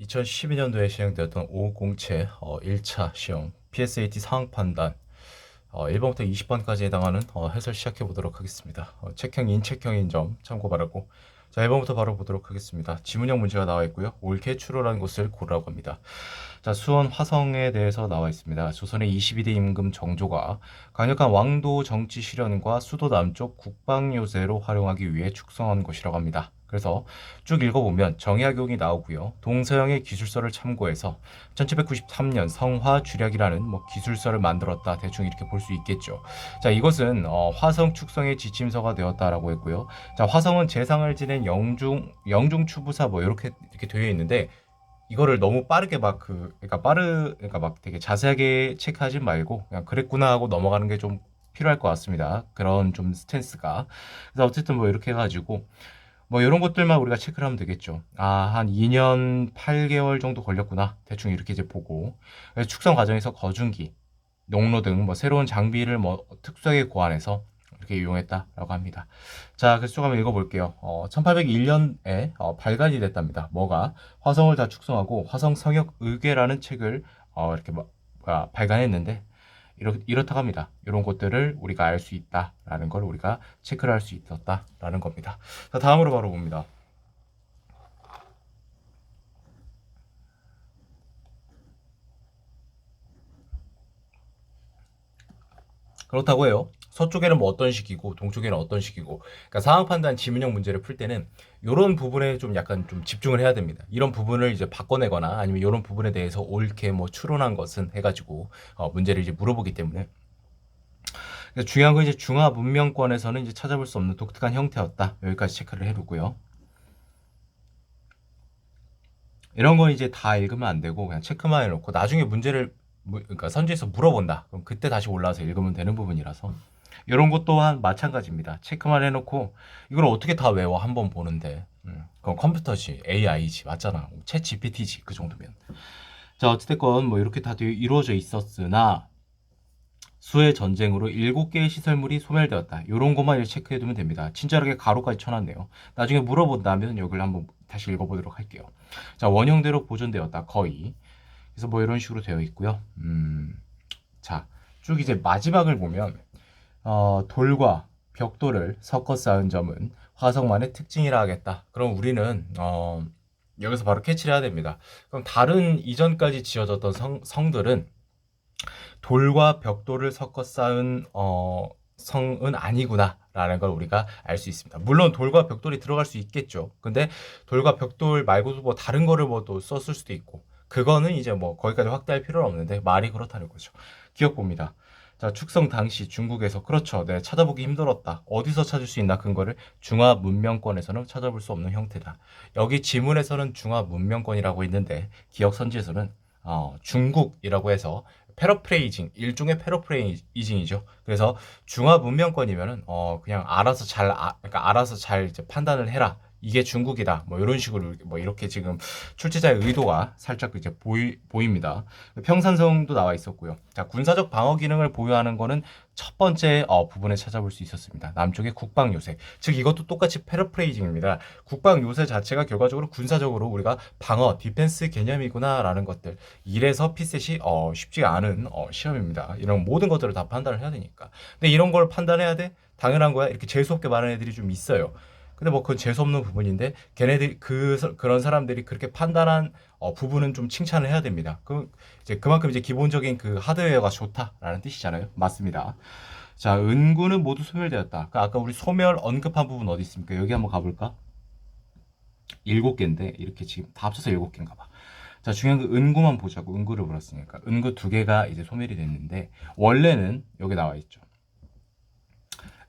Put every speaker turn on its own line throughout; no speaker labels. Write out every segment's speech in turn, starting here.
2012년도에 시행되었던 5공채 1차 시험 PSAT 상황 판단 1번부터 20번까지 해당하는 해설 시작해 보도록 하겠습니다. 책형 인책형인 점 참고 바라고. 자, 1번부터 바로 보도록 하겠습니다. 지문형 문제가 나와 있고요. 옳게 추론한 곳을 고르라고 합니다. 자, 수원 화성에 대해서 나와 있습니다. 조선의 22대 임금 정조가 강력한 왕도 정치 실현과 수도 남쪽 국방 요새로 활용하기 위해 축성한 것이라고 합니다. 그래서 쭉 읽어보면 정약용이 나오고요. 동서양의 기술서를 참고해서 1793년 성화주략이라는 기술서를 만들었다. 대충 이렇게 볼 수 있겠죠. 자, 이것은 화성 축성의 지침서가 되었다라고 했고요. 자, 화성은 재상을 지낸 영중 추부사 이렇게 되어 있는데 이거를 너무 빠르게 그러니까 막 되게 자세하게 체크하지 말고 그냥 그랬구나 하고 넘어가는 게 좀 필요할 것 같습니다. 그런 좀 스탠스가. 그래서 어쨌든 이렇게 해가지고 이런 것들만 우리가 체크를 하면 되겠죠. 아, 한 2년 8개월 정도 걸렸구나. 대충 이렇게 이제 보고. 축성 과정에서 거중기, 농로 등 새로운 장비를 특수하게 고안해서 이렇게 이용했다라고 합니다. 자, 그래서 쭉 한번 읽어볼게요. 1801년에 발간이 됐답니다. 뭐가? 화성을 다 축성하고 화성 성역 의궤라는 책을 이렇게 발간했는데 이렇다고 합니다. 이런 것들을 우리가 알 수 있다라는 걸 우리가 체크를 할 수 있었다라는 겁니다. 자, 다음으로 바로 봅니다. 그렇다고 해요. 서쪽에는 어떤 식이고 동쪽에는 어떤 식이고, 그러니까 상황 판단 지문형 문제를 풀 때는 이런 부분에 좀 약간 좀 집중을 해야 됩니다. 이런 부분을 이제 바꿔내거나 아니면 이런 부분에 대해서 옳게 추론한 것은 해가지고 문제를 이제 물어보기 때문에. 중요한 건 이제 중화 문명권에서는 이제 찾아볼 수 없는 독특한 형태였다. 여기까지 체크를 해두고요. 이런 건 이제 다 읽으면 안 되고 그냥 체크만 해놓고 나중에 문제를 그러니까 선지에서 물어본다. 그럼 그때 다시 올라와서 읽으면 되는 부분이라서 이런 것 또한 마찬가지입니다. 체크만 해놓고 이걸 어떻게 다 외워 한 번 보는데 그건 컴퓨터지, AI지, 맞잖아. 챗 GPT지 그 정도면. 자, 어찌됐건 이렇게 다 이루어져 있었으나 수해 전쟁으로 7개의 시설물이 소멸되었다. 이런 것만 체크해두면 됩니다. 친절하게 가로까지 쳐놨네요. 나중에 물어본다면 여기를 한번 다시 읽어보도록 할게요. 자, 원형대로 보존되었다. 거의. 그래서 이런 식으로 되어 있고요. 자, 쭉 이제 마지막을 보면 돌과 벽돌을 섞어 쌓은 점은 화성만의 특징이라 하겠다. 그럼 우리는 여기서 바로 캐치를 해야 됩니다. 그럼 다른 이전까지 지어졌던 성들은 돌과 벽돌을 섞어 쌓은 성은 아니구나 라는 걸 우리가 알 수 있습니다. 물론 돌과 벽돌이 들어갈 수 있겠죠. 근데 돌과 벽돌 말고도 다른 거를 또 썼을 수도 있고, 그거는 이제 거기까지 확대할 필요는 없는데 말이 그렇다는 거죠. 기억 봅니다. 자, 축성 당시 중국에서, 그렇죠. 네, 찾아보기 힘들었다. 어디서 찾을 수 있나? 근거를 중화 문명권에서는 찾아볼 수 없는 형태다. 여기 지문에서는 중화 문명권이라고 있는데 기억 선지에서는 중국이라고 해서 패러프레이징, 일종의 패러프레이징이죠. 그래서 중화 문명권이면은 그냥 그러니까 알아서 잘 이제 판단을 해라. 이게 중국이다. 이런 식으로 이렇게 지금 출제자의 의도가 살짝 이제 보입니다. 평산성도 나와 있었고요. 자, 군사적 방어 기능을 보유하는 거는 첫 번째 부분에 찾아볼 수 있었습니다. 남쪽의 국방 요새. 즉 이것도 똑같이 패러프레이징입니다. 국방 요새 자체가 결과적으로 군사적으로 우리가 방어, 디펜스 개념이구나라는 것들. 이래서 피셋이 쉽지가 않은 시험입니다. 이런 모든 것들을 다 판단을 해야 되니까. 근데 이런 걸 판단해야 돼? 당연한 거야. 이렇게 재수없게 말하는 애들이 좀 있어요. 근데 그건 재수없는 부분인데 걔네들 그런 사람들이 그렇게 판단한 부분은 좀 칭찬을 해야 됩니다. 이제 그만큼 이제 기본적인 그 하드웨어가 좋다라는 뜻이잖아요. 맞습니다. 자, 은구는 모두 소멸되었다. 그러니까 아까 우리 소멸 언급한 부분 어디 있습니까? 여기 한번 가볼까? 7개인데 이렇게 지금 다 합쳐서 7개인가 봐. 자, 중요한 그 은구만 보자고. 은구를 물었으니까 은구 2개가 이제 소멸이 됐는데 원래는 여기 나와 있죠.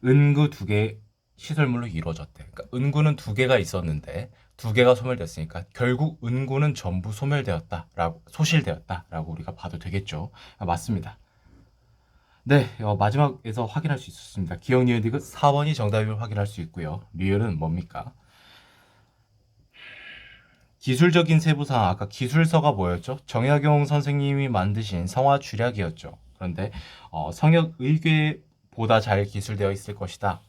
은구 2개 시설물로 이루어졌대. 그러니까 은구는 2개가 있었는데 2개가 소멸됐으니까 결국 은구는 전부 소실되었다라고 우리가 봐도 되겠죠. 맞습니다. 네, 마지막에서 확인할 수 있었습니다. 기억, 니은, 디귿 4번이 정답임을 확인할 수 있고요. 리을은 뭡니까? 기술적인 세부사항, 아까 기술서가 뭐였죠? 정약용 선생님이 만드신 성화주략이었죠. 그런데 성역 의궤보다 잘 기술되어 있을 것이다.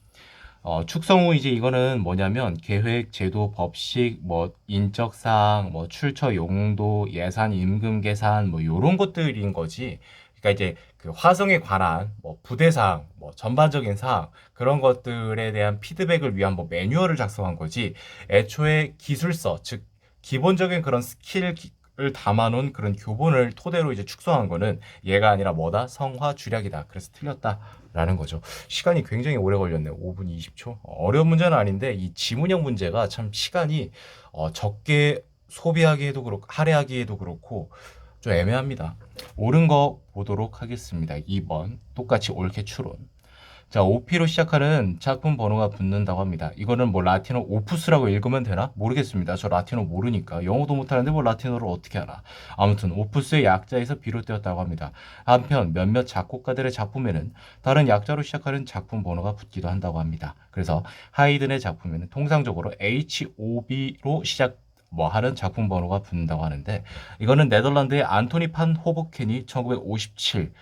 축성 후 이제 이거는 뭐냐면 계획, 제도, 법식, 뭐 인적사항, 뭐 출처 용도, 예산, 임금 계산 뭐 요런 것들인 거지. 그러니까 이제 그 화성에 관한 뭐 부대사항, 뭐 전반적인 사항 그런 것들에 대한 피드백을 위한 뭐 매뉴얼을 작성한 거지. 애초에 기술서, 즉 기본적인 그런 스킬을 담아놓은 그런 교본을 토대로 이제 축소한 거는 얘가 아니라 뭐다? 성화 주략이다. 그래서 틀렸다라는 거죠. 시간이 굉장히 오래 걸렸네요. 5분 20초. 어려운 문제는 아닌데 이 지문형 문제가 참 시간이 적게 소비하기에도 그렇고 할애하기에도 그렇고 좀 애매합니다. 옳은 거 보도록 하겠습니다. 2번 똑같이 옳게 추론. 자, OP로 시작하는 작품 번호가 붙는다고 합니다. 이거는 뭐 라틴어 오푸스라고 읽으면 되나? 모르겠습니다. 저 라틴어 모르니까. 영어도 못하는데 뭐 라틴어를 어떻게 알아? 아무튼 오푸스의 약자에서 비롯되었다고 합니다. 한편 몇몇 작곡가들의 작품에는 다른 약자로 시작하는 작품 번호가 붙기도 한다고 합니다. 그래서 하이든의 작품에는 통상적으로 HOB로 시작 뭐 하는 작품 번호가 붙는다고 하는데 이거는 네덜란드의 안토니 판 호버켄이 1957,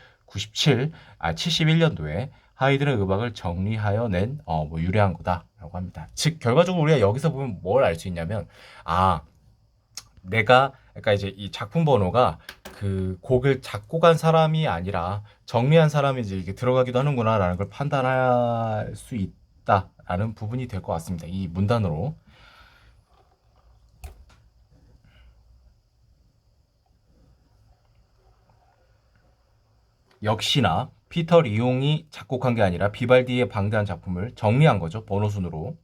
71년도에 하이든의 음악을 정리하여 낸 뭐 유래한 거다라고 합니다. 즉 결과적으로 우리가 여기서 보면 뭘 알 수 있냐면 아 내가 그러니까 이제 이 작품 번호가 그 곡을 작곡한 사람이 아니라 정리한 사람이 이제 이게 들어가기도 하는구나라는 걸 판단할 수 있다라는 부분이 될 것 같습니다. 이 문단으로. 역시나 피터 리옹이 작곡한 게 아니라 비발디의 방대한 작품을 정리한 거죠. 번호 순으로.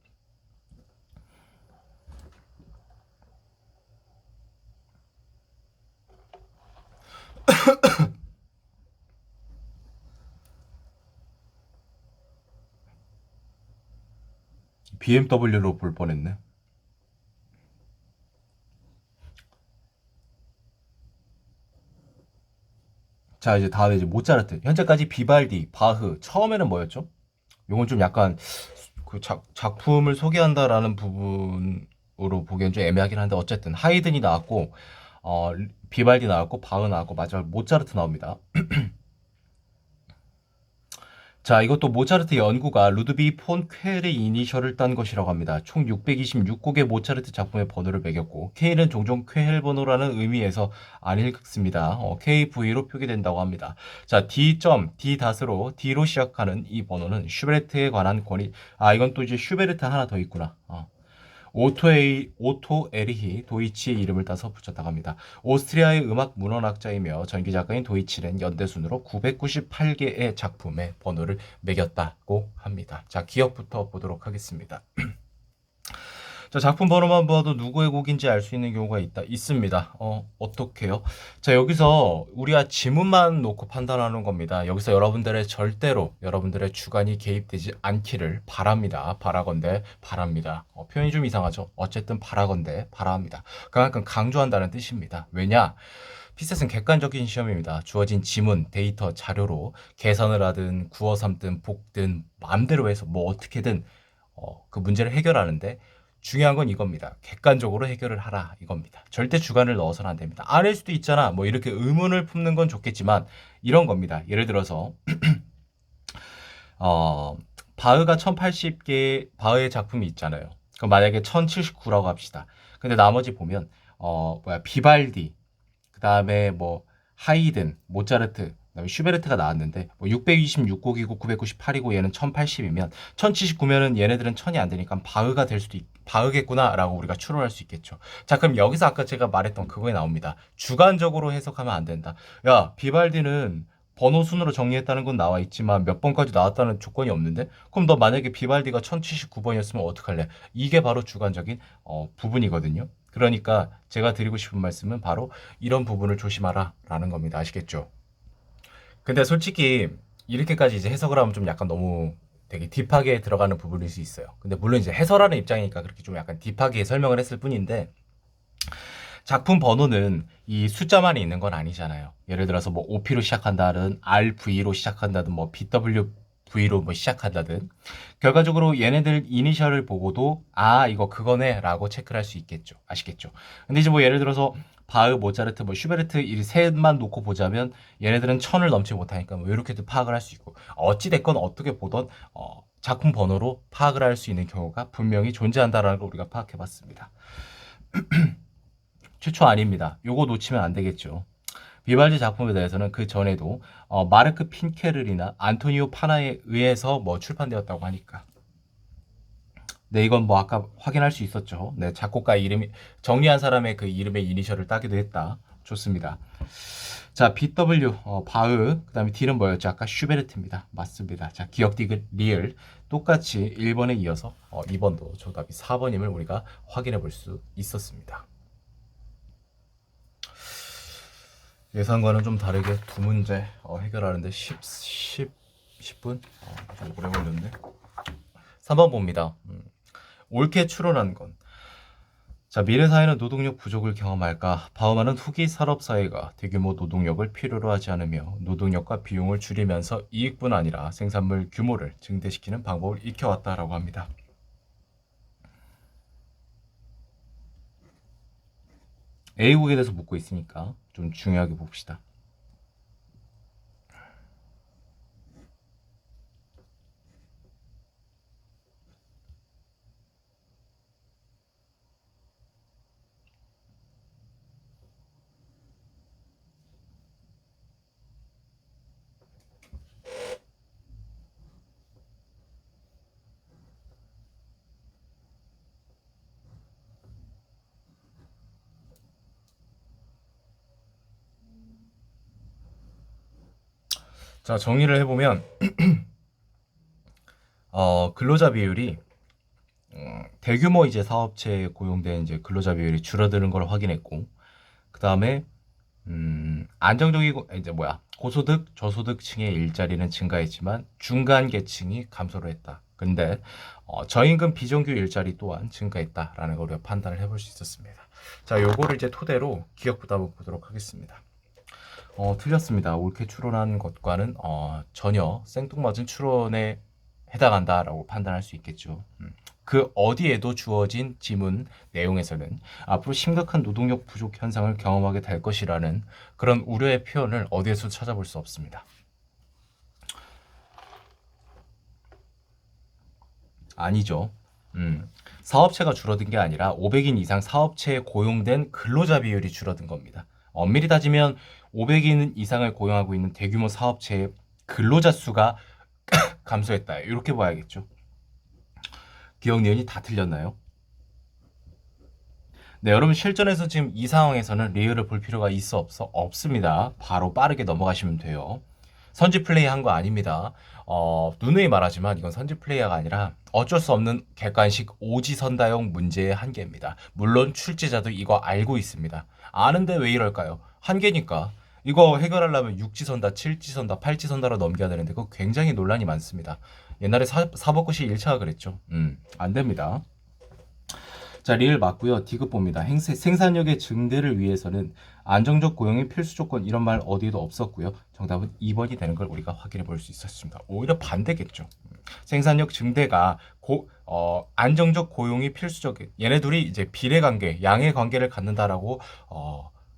BMW로 볼 뻔했네. 자, 이제 다음에 이제 모차르트. 현재까지 비발디, 바흐. 처음에는 뭐였죠? 이건 좀 약간 그 작품을 소개한다라는 부분으로 보기엔 좀 애매하긴 한데 어쨌든 하이든이 나왔고 비발디 나왔고 바흐 나왔고 마지막 모차르트 나옵니다. 자, 이것도 모차르트 연구가 루드비 폰 퀘르의 이니셜을 딴 것이라고 합니다. 총 626곡의 모차르트 작품의 번호를 매겼고 K는 종종 퀘헬 번호라는 의미에서 안 읽습니다. KV로 표기된다고 합니다. 자, D 닷으로 D로 시작하는 이 번호는 슈베르트에 관한 권위. 아, 이건 또 이제 슈베르트 하나 더 있구나. 오토 에리히 도이치의 이름을 따서 붙였다고 합니다. 오스트리아의 음악 문헌학자이며 전기 작가인 도이치는 연대순으로 998개의 작품의 번호를 매겼다고 합니다. 자, 기억부터 보도록 하겠습니다. 자, 작품 번호만 봐도 누구의 곡인지 알 수 있는 경우가 있습니다. 어떻게요? 자, 여기서 우리가 지문만 놓고 판단하는 겁니다. 여기서 여러분들의 주관이 개입되지 않기를 바랍니다. 바라건대 바랍니다. 표현이 좀 이상하죠? 어쨌든 바라건대 바랍니다. 그만큼 강조한다는 뜻입니다. 왜냐? 피셋은 객관적인 시험입니다. 주어진 지문, 데이터, 자료로 계산을 하든 구워 삼든 볶든 마음대로 해서 뭐 어떻게든 그 문제를 해결하는데 중요한 건 이겁니다. 객관적으로 해결을 하라 이겁니다. 절대 주관을 넣어서는 안 됩니다. 아닐 수도 있잖아. 뭐 이렇게 의문을 품는 건 좋겠지만 이런 겁니다. 예를 들어서 바흐가 1080개 바흐의 작품이 있잖아요. 그럼 만약에 1079라고 합시다. 근데 나머지 보면 비발디, 그다음에 뭐 하이든, 모차르트, 그다음에 슈베르트가 나왔는데 뭐 626곡이고 998이고 얘는 1080이면 1079면은 얘네들은 1000이 안 되니까 바흐가 될 수도 바흐겠구나라고 우리가 추론할 수 있겠죠. 자, 그럼 여기서 아까 제가 말했던 그거에 나옵니다. 주관적으로 해석하면 안 된다. 야, 비발디는 번호 순으로 정리했다는 건 나와 있지만 몇 번까지 나왔다는 조건이 없는데 그럼 너 만약에 비발디가 1079번이었으면 어떡할래? 이게 바로 주관적인 부분이거든요. 그러니까 제가 드리고 싶은 말씀은 바로 이런 부분을 조심하라 라는 겁니다. 아시겠죠? 근데 솔직히 이렇게까지 이제 해석을 하면 좀 약간 너무 되게 딥하게 들어가는 부분일 수 있어요. 근데 물론 이제 해설하는 입장이니까 그렇게 좀 약간 딥하게 설명을 했을 뿐인데 작품 번호는 이 숫자만이 있는 건 아니잖아요. 예를 들어서 뭐 OP로 시작한다든 RV로 시작한다든 뭐 BWV로 뭐 시작한다든 결과적으로 얘네들 이니셜을 보고도 아 이거 그거네 라고 체크를 할 수 있겠죠. 아시겠죠? 근데 이제 뭐 예를 들어서 바흐, 모차르트, 뭐 슈베르트 이 셋만 놓고 보자면 얘네들은 1000을 넘지 못하니까 뭐 이렇게도 파악을 할 수 있고 어찌 됐건 어떻게 보던 작품 번호로 파악을 할 수 있는 경우가 분명히 존재한다라는 걸 우리가 파악해봤습니다. 최초 아닙니다. 요거 놓치면 안 되겠죠. 비발디 작품에 대해서는 그 전에도 마르크 핀케르리나 안토니오 파나에 의해서 뭐 출판되었다고 하니까. 네, 이건 뭐 아까 확인할 수 있었죠. 네, 작곡가 이름이 정리한 사람의 그 이름의 이니셜을 따기도 했다. 좋습니다. 자, BW 바흐, 그다음에 D는 뭐였죠? 아까 슈베르트입니다. 맞습니다. 자, 기억 디귿 리을 똑같이 1번에 이어서 2번도 정답이 4번임을 우리가 확인해 볼 수 있었습니다. 예상과는 좀 다르게 두 문제 해결하는데 10분? 좀 오래 걸렸네. 3번 봅니다. 옳게 추론한 건. 자, 미래 사회는 노동력 부족을 경험할까? 바우만은 후기 산업 사회가 대규모 노동력을 필요로 하지 않으며 노동력과 비용을 줄이면서 이익뿐 아니라 생산물 규모를 증대시키는 방법을 익혀왔다라고 합니다. A국에 대해서 묻고 있으니까 좀 중요하게 봅시다. 자, 정리를 해보면 근로자 비율이 대규모 이제 사업체에 고용된 이제 근로자 비율이 줄어드는 걸 확인했고, 그 다음에 안정적이고 이제 고소득, 저소득층의 일자리는 증가했지만 중간 계층이 감소를 했다. 근데 저임금 비정규 일자리 또한 증가했다라는 걸 우리가 판단을 해볼 수 있었습니다. 자, 요거를 이제 토대로 기억 부담을 보도록 하겠습니다. 틀렸습니다. 옳게 추론한 것과는 전혀 생뚱맞은 추론에 해당한다라고 판단할 수 있겠죠. 그 어디에도 주어진 지문 내용에서는 앞으로 심각한 노동력 부족 현상을 경험하게 될 것이라는 그런 우려의 표현을 어디에서 찾아볼 수 없습니다. 아니죠. 사업체가 줄어든 게 아니라 500인 이상 사업체에 고용된 근로자 비율이 줄어든 겁니다. 엄밀히 따지면 500인 이상을 고용하고 있는 대규모 사업체의 근로자 수가 감소했다. 이렇게 봐야겠죠. 기억 니은이 다 틀렸나요? 네, 여러분 실전에서 지금 이 상황에서는 리을을 볼 필요가 있어 없어? 없습니다. 바로 빠르게 넘어가시면 돼요. 선지 플레이 한 거 아닙니다. 누누이 말하지만 이건 선지 플레이가 아니라 어쩔 수 없는 객관식 오지선다형 문제의 한계입니다. 물론 출제자도 이거 알고 있습니다. 아는데 왜 이럴까요? 한계니까. 이거 해결하려면 6지선다, 7지선다, 8지선다로 넘겨야 되는데 그거 굉장히 논란이 많습니다. 옛날에 사법고시 1차가 그랬죠. 안 됩니다. 자, 리을 맞고요. 디귿 봅니다. 생산력의 증대를 위해서는 안정적 고용이 필수 조건 이런 말 어디에도 없었고요. 정답은 2번이 되는 걸 우리가 확인해 볼 수 있었습니다. 오히려 반대겠죠. 생산력 증대가 안정적 고용이 필수적인 얘네 둘이 이제 비례 관계, 양의 관계를 갖는다라고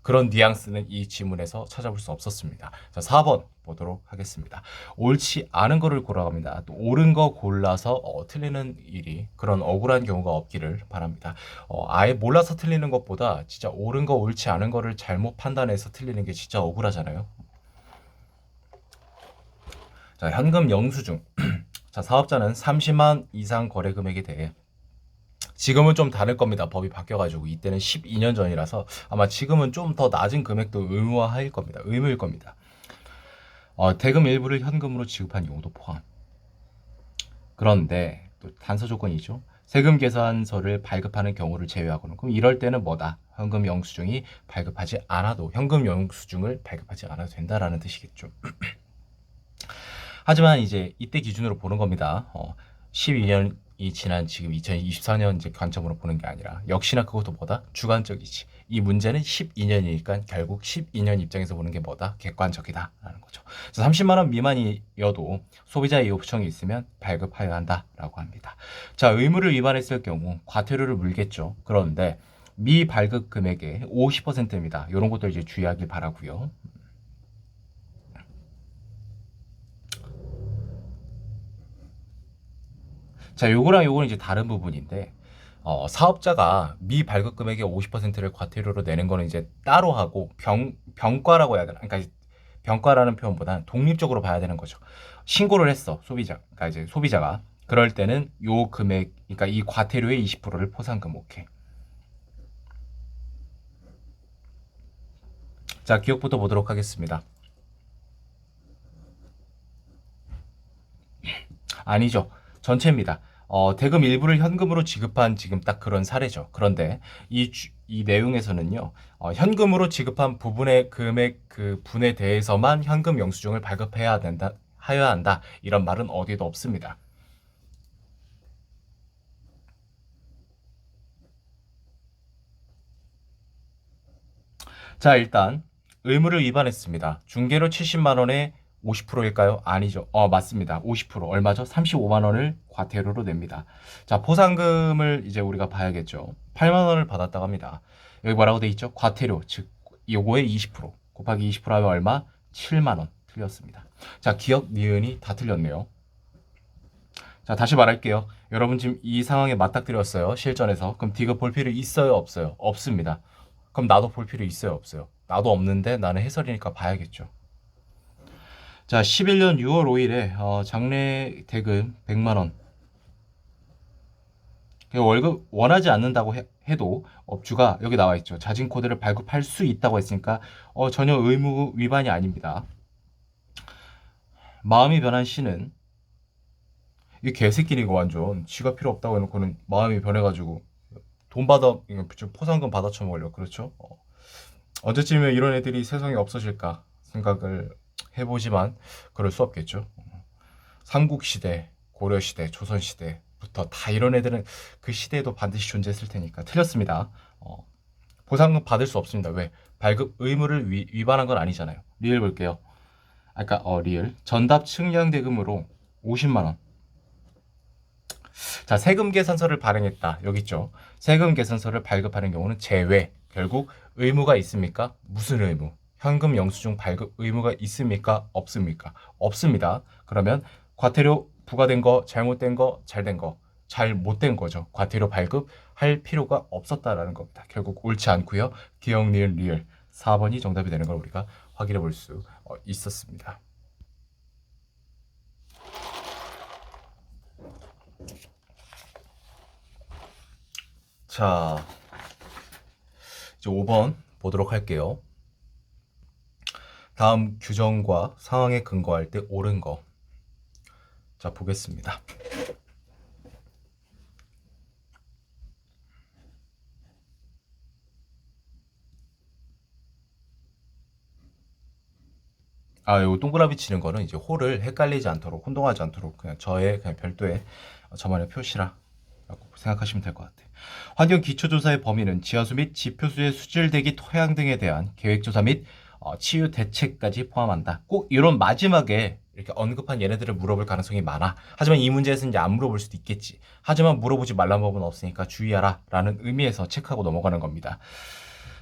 그런 뉘앙스는 이 지문에서 찾아볼 수 없었습니다. 자, 4번 보도록 하겠습니다. 옳지 않은 거를 골라갑니다. 또 옳은 거 골라서 틀리는 일이 그런 억울한 경우가 없기를 바랍니다. 아예 몰라서 틀리는 것보다 진짜 옳은 거 옳지 않은 거를 잘못 판단해서 틀리는 게 진짜 억울하잖아요. 자, 현금 영수증. 자, 사업자는 30만 이상 거래 금액에 대해 지금은 좀 다를 겁니다. 법이 바뀌어가지고 이때는 12년 전이라서 아마 지금은 좀 더 낮은 금액도 의무화할 겁니다. 의무일 겁니다. 대금 일부를 현금으로 지급한 용도 포함. 그런데 또 단서 조건이죠. 세금 계산서를 발급하는 경우를 제외하고는 그럼 이럴 때는 뭐다? 현금 영수증이 발급하지 않아도 현금 영수증을 발급하지 않아도 된다라는 뜻이겠죠. 하지만 이제 이때 기준으로 보는 겁니다. 12년이 지난 지금 2024년 이제 관점으로 보는 게 아니라 역시나 그것도 뭐다? 주관적이지. 이 문제는 12년이니까 결국 12년 입장에서 보는 게 뭐다? 객관적이다라는 거죠. 30만 원 미만이어도 소비자 요청이 있으면 발급하여야 한다라고 합니다. 자, 의무를 위반했을 경우 과태료를 물겠죠. 그런데 미발급 금액의 50%입니다. 이런 것들 이제 주의하길 바라고요. 자, 요거랑 요거는 이제 다른 부분인데, 사업자가 미발급 금액의 50%를 과태료로 내는 거는 이제 따로 하고, 병과라고 해야 되나? 그러니까 병과라는 표현보다는 독립적으로 봐야 되는 거죠. 신고를 했어, 그러니까 이제 소비자가. 그럴 때는 요 금액, 그러니까 이 과태료의 20%를 포상금, 오케이. 자, 기억부터 보도록 하겠습니다. 아니죠. 전체입니다. 대금 일부를 현금으로 지급한 지금 딱 그런 사례죠. 그런데 이 내용에서는요, 현금으로 지급한 부분의 금액 그 분에 대해서만 현금 영수증을 발급해야 된다, 하여야 한다. 이런 말은 어디에도 없습니다. 자, 일단 의무를 위반했습니다. 중개로 70만 원에 50%일까요? 아니죠. 맞습니다. 50% 얼마죠? 35만 원을 과태료로 냅니다. 자, 포상금을 이제 우리가 봐야겠죠. 8만 원을 받았다고 합니다. 여기 뭐라고 돼 있죠? 과태료, 즉 요거의 20% 곱하기 20% 하면 얼마? 7만 원. 틀렸습니다. 자, 기억, 니은이 다 틀렸네요. 자, 다시 말할게요. 여러분 지금 이 상황에 맞닥뜨렸어요. 실전에서. 그럼 디귿 볼 필요 있어요? 없어요? 없습니다. 그럼 나도 볼 필요 있어요? 없어요? 나도 없는데 나는 해설이니까 봐야겠죠. 자, 11년 6월 5일에 장래 대금 100만 원. 월급 원하지 않는다고 해도 업주가 여기 나와 있죠. 자진 코드를 발급할 수 있다고 했으니까 전혀 의무 위반이 아닙니다. 마음이 변한 씨는 이 개새끼니 이거 완전 지가 필요 없다고 해놓고는 마음이 변해가지고 돈 받아 포상금 받아 처먹으려 그렇죠. 언제쯤이면 이런 애들이 세상에 없어질까 생각을 해보지만 그럴 수 없겠죠. 삼국시대, 고려시대, 조선시대부터 다 이런 애들은 그 시대에도 반드시 존재했을 테니까 틀렸습니다. 보상금 받을 수 없습니다. 왜? 발급 의무를 위반한 건 아니잖아요. 리을 볼게요. 아까 리을 전답 측량 대금으로 50만 원. 자, 세금 계산서를 발행했다. 여기 있죠. 세금 계산서를 발급하는 경우는 제외. 결국 의무가 있습니까? 무슨 의무? 현금 영수증 발급 의무가 있습니까? 없습니까? 없습니다. 그러면 과태료 부과된 거, 잘못된 거, 잘된 거, 잘못된 거죠. 과태료 발급할 필요가 없었다라는 겁니다. 결국 옳지 않고요. 기억, 니은, 리을 4번이 정답이 되는 걸 우리가 확인해 볼 수 있었습니다. 자, 이제 5번 보도록 할게요. 다음 규정과 상황에 근거할 때 옳은 거. 자, 보겠습니다. 요 동그라미 치는 거는 이제 홀을 헷갈리지 않도록, 혼동하지 않도록 그냥 저의 그냥 별도의 저만의 표시라 라고 생각하시면 될 것 같아요. 환경 기초조사의 범위는 지하수 및 지표수의 수질 대기 토양 등에 대한 계획조사 및 치유 대책까지 포함한다. 꼭 이런 마지막에 이렇게 언급한 얘네들을 물어볼 가능성이 많아. 하지만 이 문제에서는 이제 안 물어볼 수도 있겠지. 하지만 물어보지 말란 법은 없으니까 주의하라 라는 의미에서 체크하고 넘어가는 겁니다.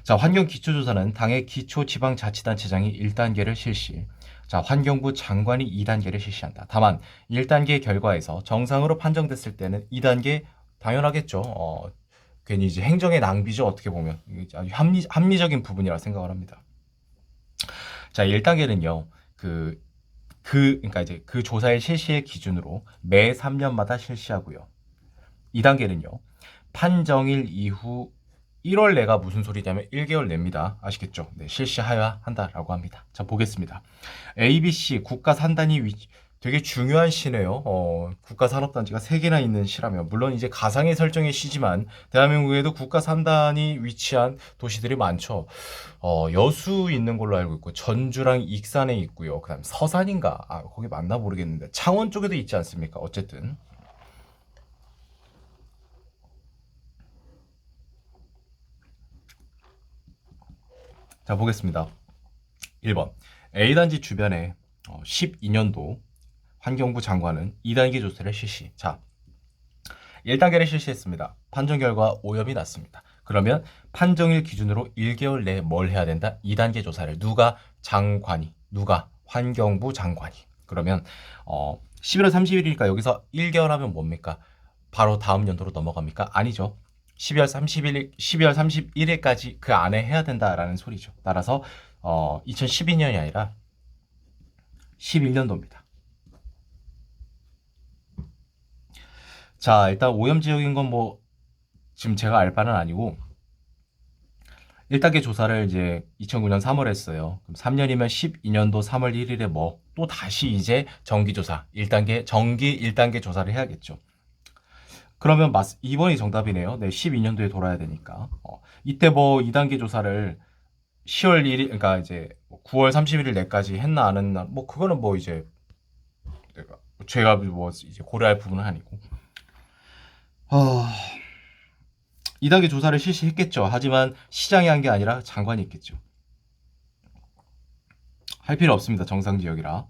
자, 환경 기초조사는 당의 기초지방자치단체장이 1단계를 실시. 자, 환경부 장관이 2단계를 실시한다. 다만 1단계 결과에서 정상으로 판정됐을 때는 2단계 당연하겠죠. 괜히 이제 행정의 낭비죠. 어떻게 보면 아주 합리적인 부분이라 생각을 합니다. 자, 1단계는요. 그러니까 이제 그 조사의 실시의 기준으로 매 3년마다 실시하고요. 2단계는요. 판정일 이후 1월 내가 무슨 소리냐면 1개월 냅니다. 아시겠죠? 네, 실시하여야 한다라고 합니다. 자, 보겠습니다. ABC 국가산단위 위치 되게 중요한 시네요. 국가산업단지가 3개나 있는 시라면 물론 이제 가상의 설정의 시지만 대한민국에도 국가산단이 위치한 도시들이 많죠. 여수 있는 걸로 알고 있고 전주랑 익산에 있고요. 그다음 서산인가? 거기 맞나 모르겠는데 창원 쪽에도 있지 않습니까? 어쨌든 자, 보겠습니다. 1번 A단지 주변에 12년도 환경부 장관은 2단계 조사를 실시. 자, 1단계를 실시했습니다. 판정 결과 오염이 났습니다. 그러면 판정일 기준으로 1개월 내에 뭘 해야 된다? 2단계 조사를 누가? 장관이. 누가? 환경부 장관이. 그러면 11월 30일이니까 여기서 1개월 하면 뭡니까? 바로 다음 연도로 넘어갑니까? 아니죠. 12월 31일까지 그 안에 해야 된다라는 소리죠. 따라서 2012년이 아니라 11년도입니다. 자, 일단 오염지역인 건 뭐 지금 제가 알 바는 아니고 1단계 조사를 이제 2009년 3월에 했어요. 그럼 3년이면 12년도 3월 1일에 뭐 또 다시 이제 정기조사 1단계 정기 1단계 조사를 해야겠죠. 그러면 2번이 정답이네요. 네, 12년도에 돌아야 되니까. 이때 뭐 2단계 조사를 10월 1일, 그러니까 이제 9월 31일 내까지 했나 안 했나, 뭐 그거는 뭐 이제 제가 뭐 이제 고려할 부분은 아니고. 2단계 조사를 실시했겠죠. 하지만 시장이 한 게 아니라 장관이 했겠죠. 할 필요 없습니다. 정상 지역이라.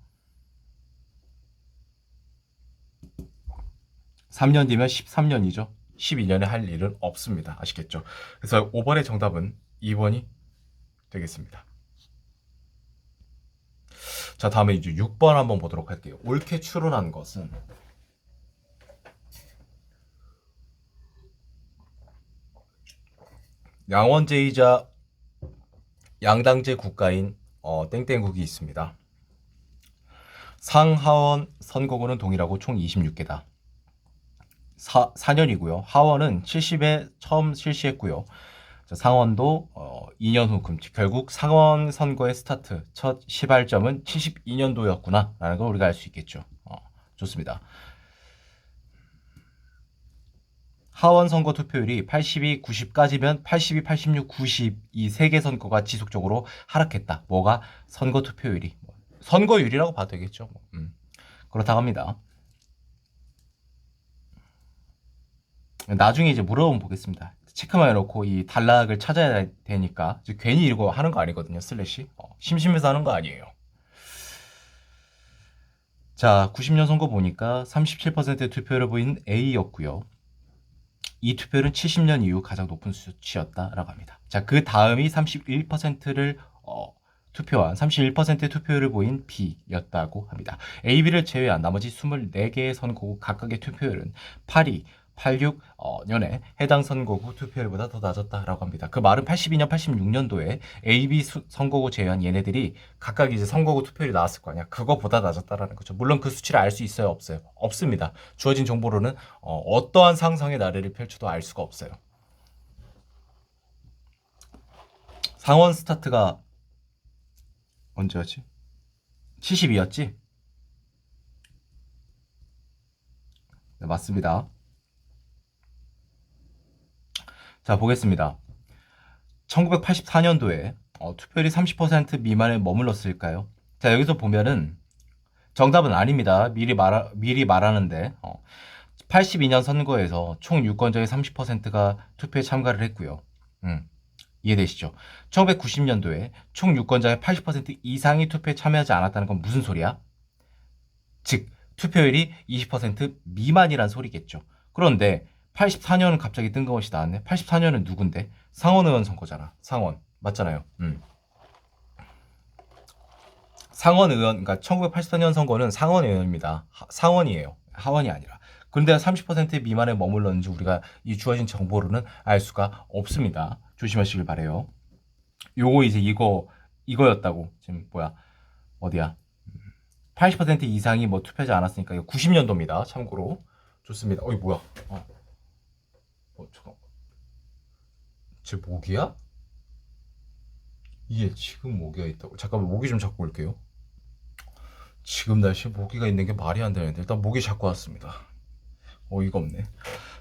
3년 뒤면 13년이죠. 12년에 할 일은 없습니다. 아시겠죠? 그래서 5번의 정답은 2번이 되겠습니다. 자, 다음에 이제 6번 한번 보도록 할게요. 옳게 추론한 것은 양원제이자 양당제 국가인 땡땡국이 있습니다. 상하원 선거구는 동일하고 총 26개다. 4년이고요. 하원은 70에 처음 실시했고요. 상원도 2년 후 금지. 결국 상원 선거의 스타트 첫 시발점은 72년도였구나 라는 걸 우리가 알 수 있겠죠. 좋습니다. 하원 선거 투표율이 82, 90까지면 82, 86, 90 이 세 개 선거가 지속적으로 하락했다. 뭐가? 선거 투표율이. 선거율이라고 봐도 되겠죠. 그렇다고 합니다. 나중에 이제 물어보면 보겠습니다. 체크만 해놓고 이 단락을 찾아야 되니까 괜히 이거 하는 거 아니거든요. 슬래시 심심해서 하는 거 아니에요. 자, 90년 선거 보니까 37%의 투표를 보인 A였고요. 이 투표율은 70년 이후 가장 높은 수치였다라고 합니다. 자, 그 다음이 31%를 투표한 31%의 투표율을 보인 B였다고 합니다. A, B를 제외한 나머지 24개의 선거구 각각의 투표율은 82, 86년에 해당 선거구 투표율보다 더 낮았다라고 합니다. 그 말은 82년, 86년도에 A, B 선거구 제외한 얘네들이 각각 이제 선거구 투표율이 나왔을 거 아니야. 그거보다 낮았다라는 거죠. 물론 그 수치를 알 수 있어요, 없어요? 없습니다. 주어진 정보로는 어떠한 상상의 나래를 펼쳐도 알 수가 없어요. 상원 스타트가 언제였지? 72였지? 네, 맞습니다. 자, 보겠습니다. 1984년도에 투표율이 30% 미만에 머물렀을까요? 자, 여기서 보면은 정답은 아닙니다. 미리 말하는데 82년 선거에서 총 유권자의 30%가 투표에 참가를 했고요. 이해되시죠? 1990년도에 총 유권자의 80% 이상이 투표에 참여하지 않았다는 건 무슨 소리야? 즉, 투표율이 20% 미만이란 소리겠죠. 그런데 84년은 갑자기 뜬금없이 나왔네. 84년은 누군데? 상원 의원 선거잖아. 상원. 맞잖아요. 상원 의원, 그러니까 1984년 선거는 상원 의원입니다. 상원이에요. 하원이 아니라. 그런데 30% 미만에 머물렀는지 우리가 이 주어진 정보로는 알 수가 없습니다. 조심하시길 바래요. 요거 이제 이거였다고. 지금 뭐야? 어디야? 80% 이상이 뭐 투표하지 않았으니까 이거 90년도입니다. 참고로. 좋습니다. 어이 뭐야? 잠깐. 제 모기야? 이게 지금 모기가 있다고. 잠깐만 모기 좀 잡고 올게요. 지금 날씨에 모기가 있는 게 말이 안 되는데 일단 모기 잡고 왔습니다. 어이가 없네.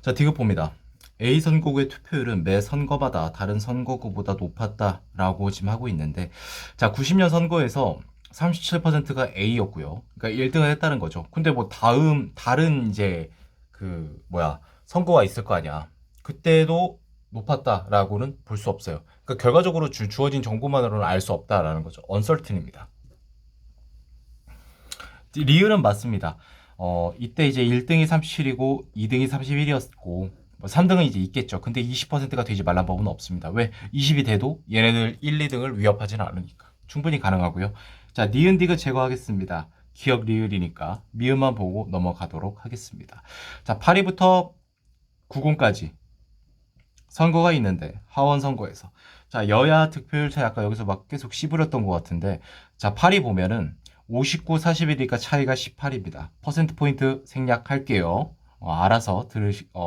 자, 디귿 봅니다. A 선거구의 투표율은 매 선거마다 다른 선거구보다 높았다라고 지금 하고 있는데, 자, 90년 선거에서 37%가 A였고요. 그러니까 1등을 했다는 거죠. 근데 뭐 다른 이제 선거가 있을 거 아니야. 그때도 높았다라고는 볼 수 없어요. 그러니까 결과적으로 주어진 정보만으로는 알 수 없다라는 거죠. uncertain입니다. 리을은 맞습니다. 이때 이제 1등이 37이고 2등이 31이었고 3등은 이제 있겠죠. 근데 20%가 되지 말란 법은 없습니다. 왜? 20이 돼도 얘네들 1, 2등을 위협하지는 않으니까. 충분히 가능하고요. 자, 니은 디귿 제거하겠습니다. 기억 리을이니까 미음만 보고 넘어가도록 하겠습니다. 자, 8위부터 90까지 선거가 있는데 하원 선거에서 자 여야 득표율 차이 아까 여기서 막 계속 씹으렸던 것 같은데 자 8이 보면은 59, 41이니까 차이가 18입니다. 퍼센트 포인트 생략할게요. 알아서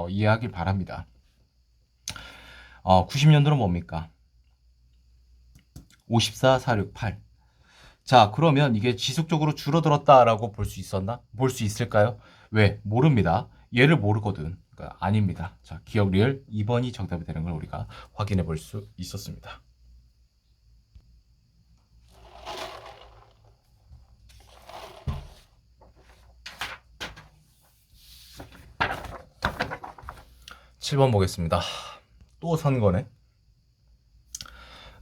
이해하길 바랍니다. 90년도는 뭡니까? 54, 46, 8. 자, 그러면 이게 지속적으로 줄어들었다라고 볼 수 있었나? 볼 수 있을까요? 왜? 모릅니다. 얘를 모르거든. 그러니까 아닙니다. 자, 기억 리을 2번이 정답이 되는 걸 우리가 확인해 볼 수 있었습니다. (7번) 보겠습니다. 또 선거네.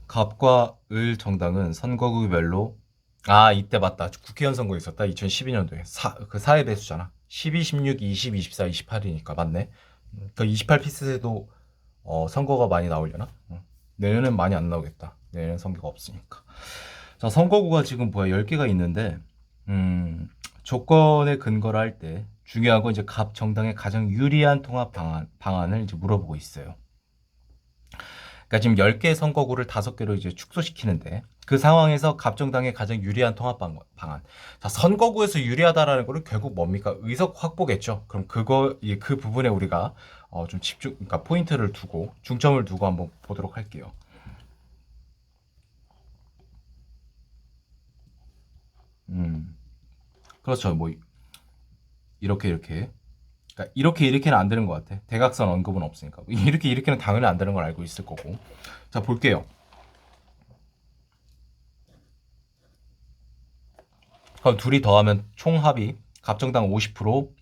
갑과 을 정당은 선거구별로 이때 맞다. 국회의원 선거 있었다. 2012년도에 그 사회 배수잖아. 12, 16, 20, 24, 28이니까 맞네. 그 28피스에도 선거가 많이 나오려나? 내년엔 많이 안 나오겠다. 내년엔 선거가 없으니까. 자, 선거구가 지금 뭐야 10개가 있는데 조건에 근거를 할 때 중요한 건 이제 갑 정당의 가장 유리한 통합 방안을 이제 물어보고 있어요. 그러니까 지금 10개 선거구를 5개로 이제 축소시키는데 그 상황에서 갑정당의 가장 유리한 통합 방안. 자, 선거구에서 유리하다라는 거는 결국 뭡니까? 의석 확보겠죠. 그럼 그 부분에 우리가 좀 그러니까 포인트를 두고 중점을 두고 한번 보도록 할게요. 그렇죠. 뭐 이렇게 그러니까 이렇게는 안 되는 것 같아. 대각선 언급은 없으니까 이렇게는 당연히 안 되는 걸 알고 있을 거고. 자, 볼게요. 그럼 둘이 더하면 총 합이 갑정당 50%,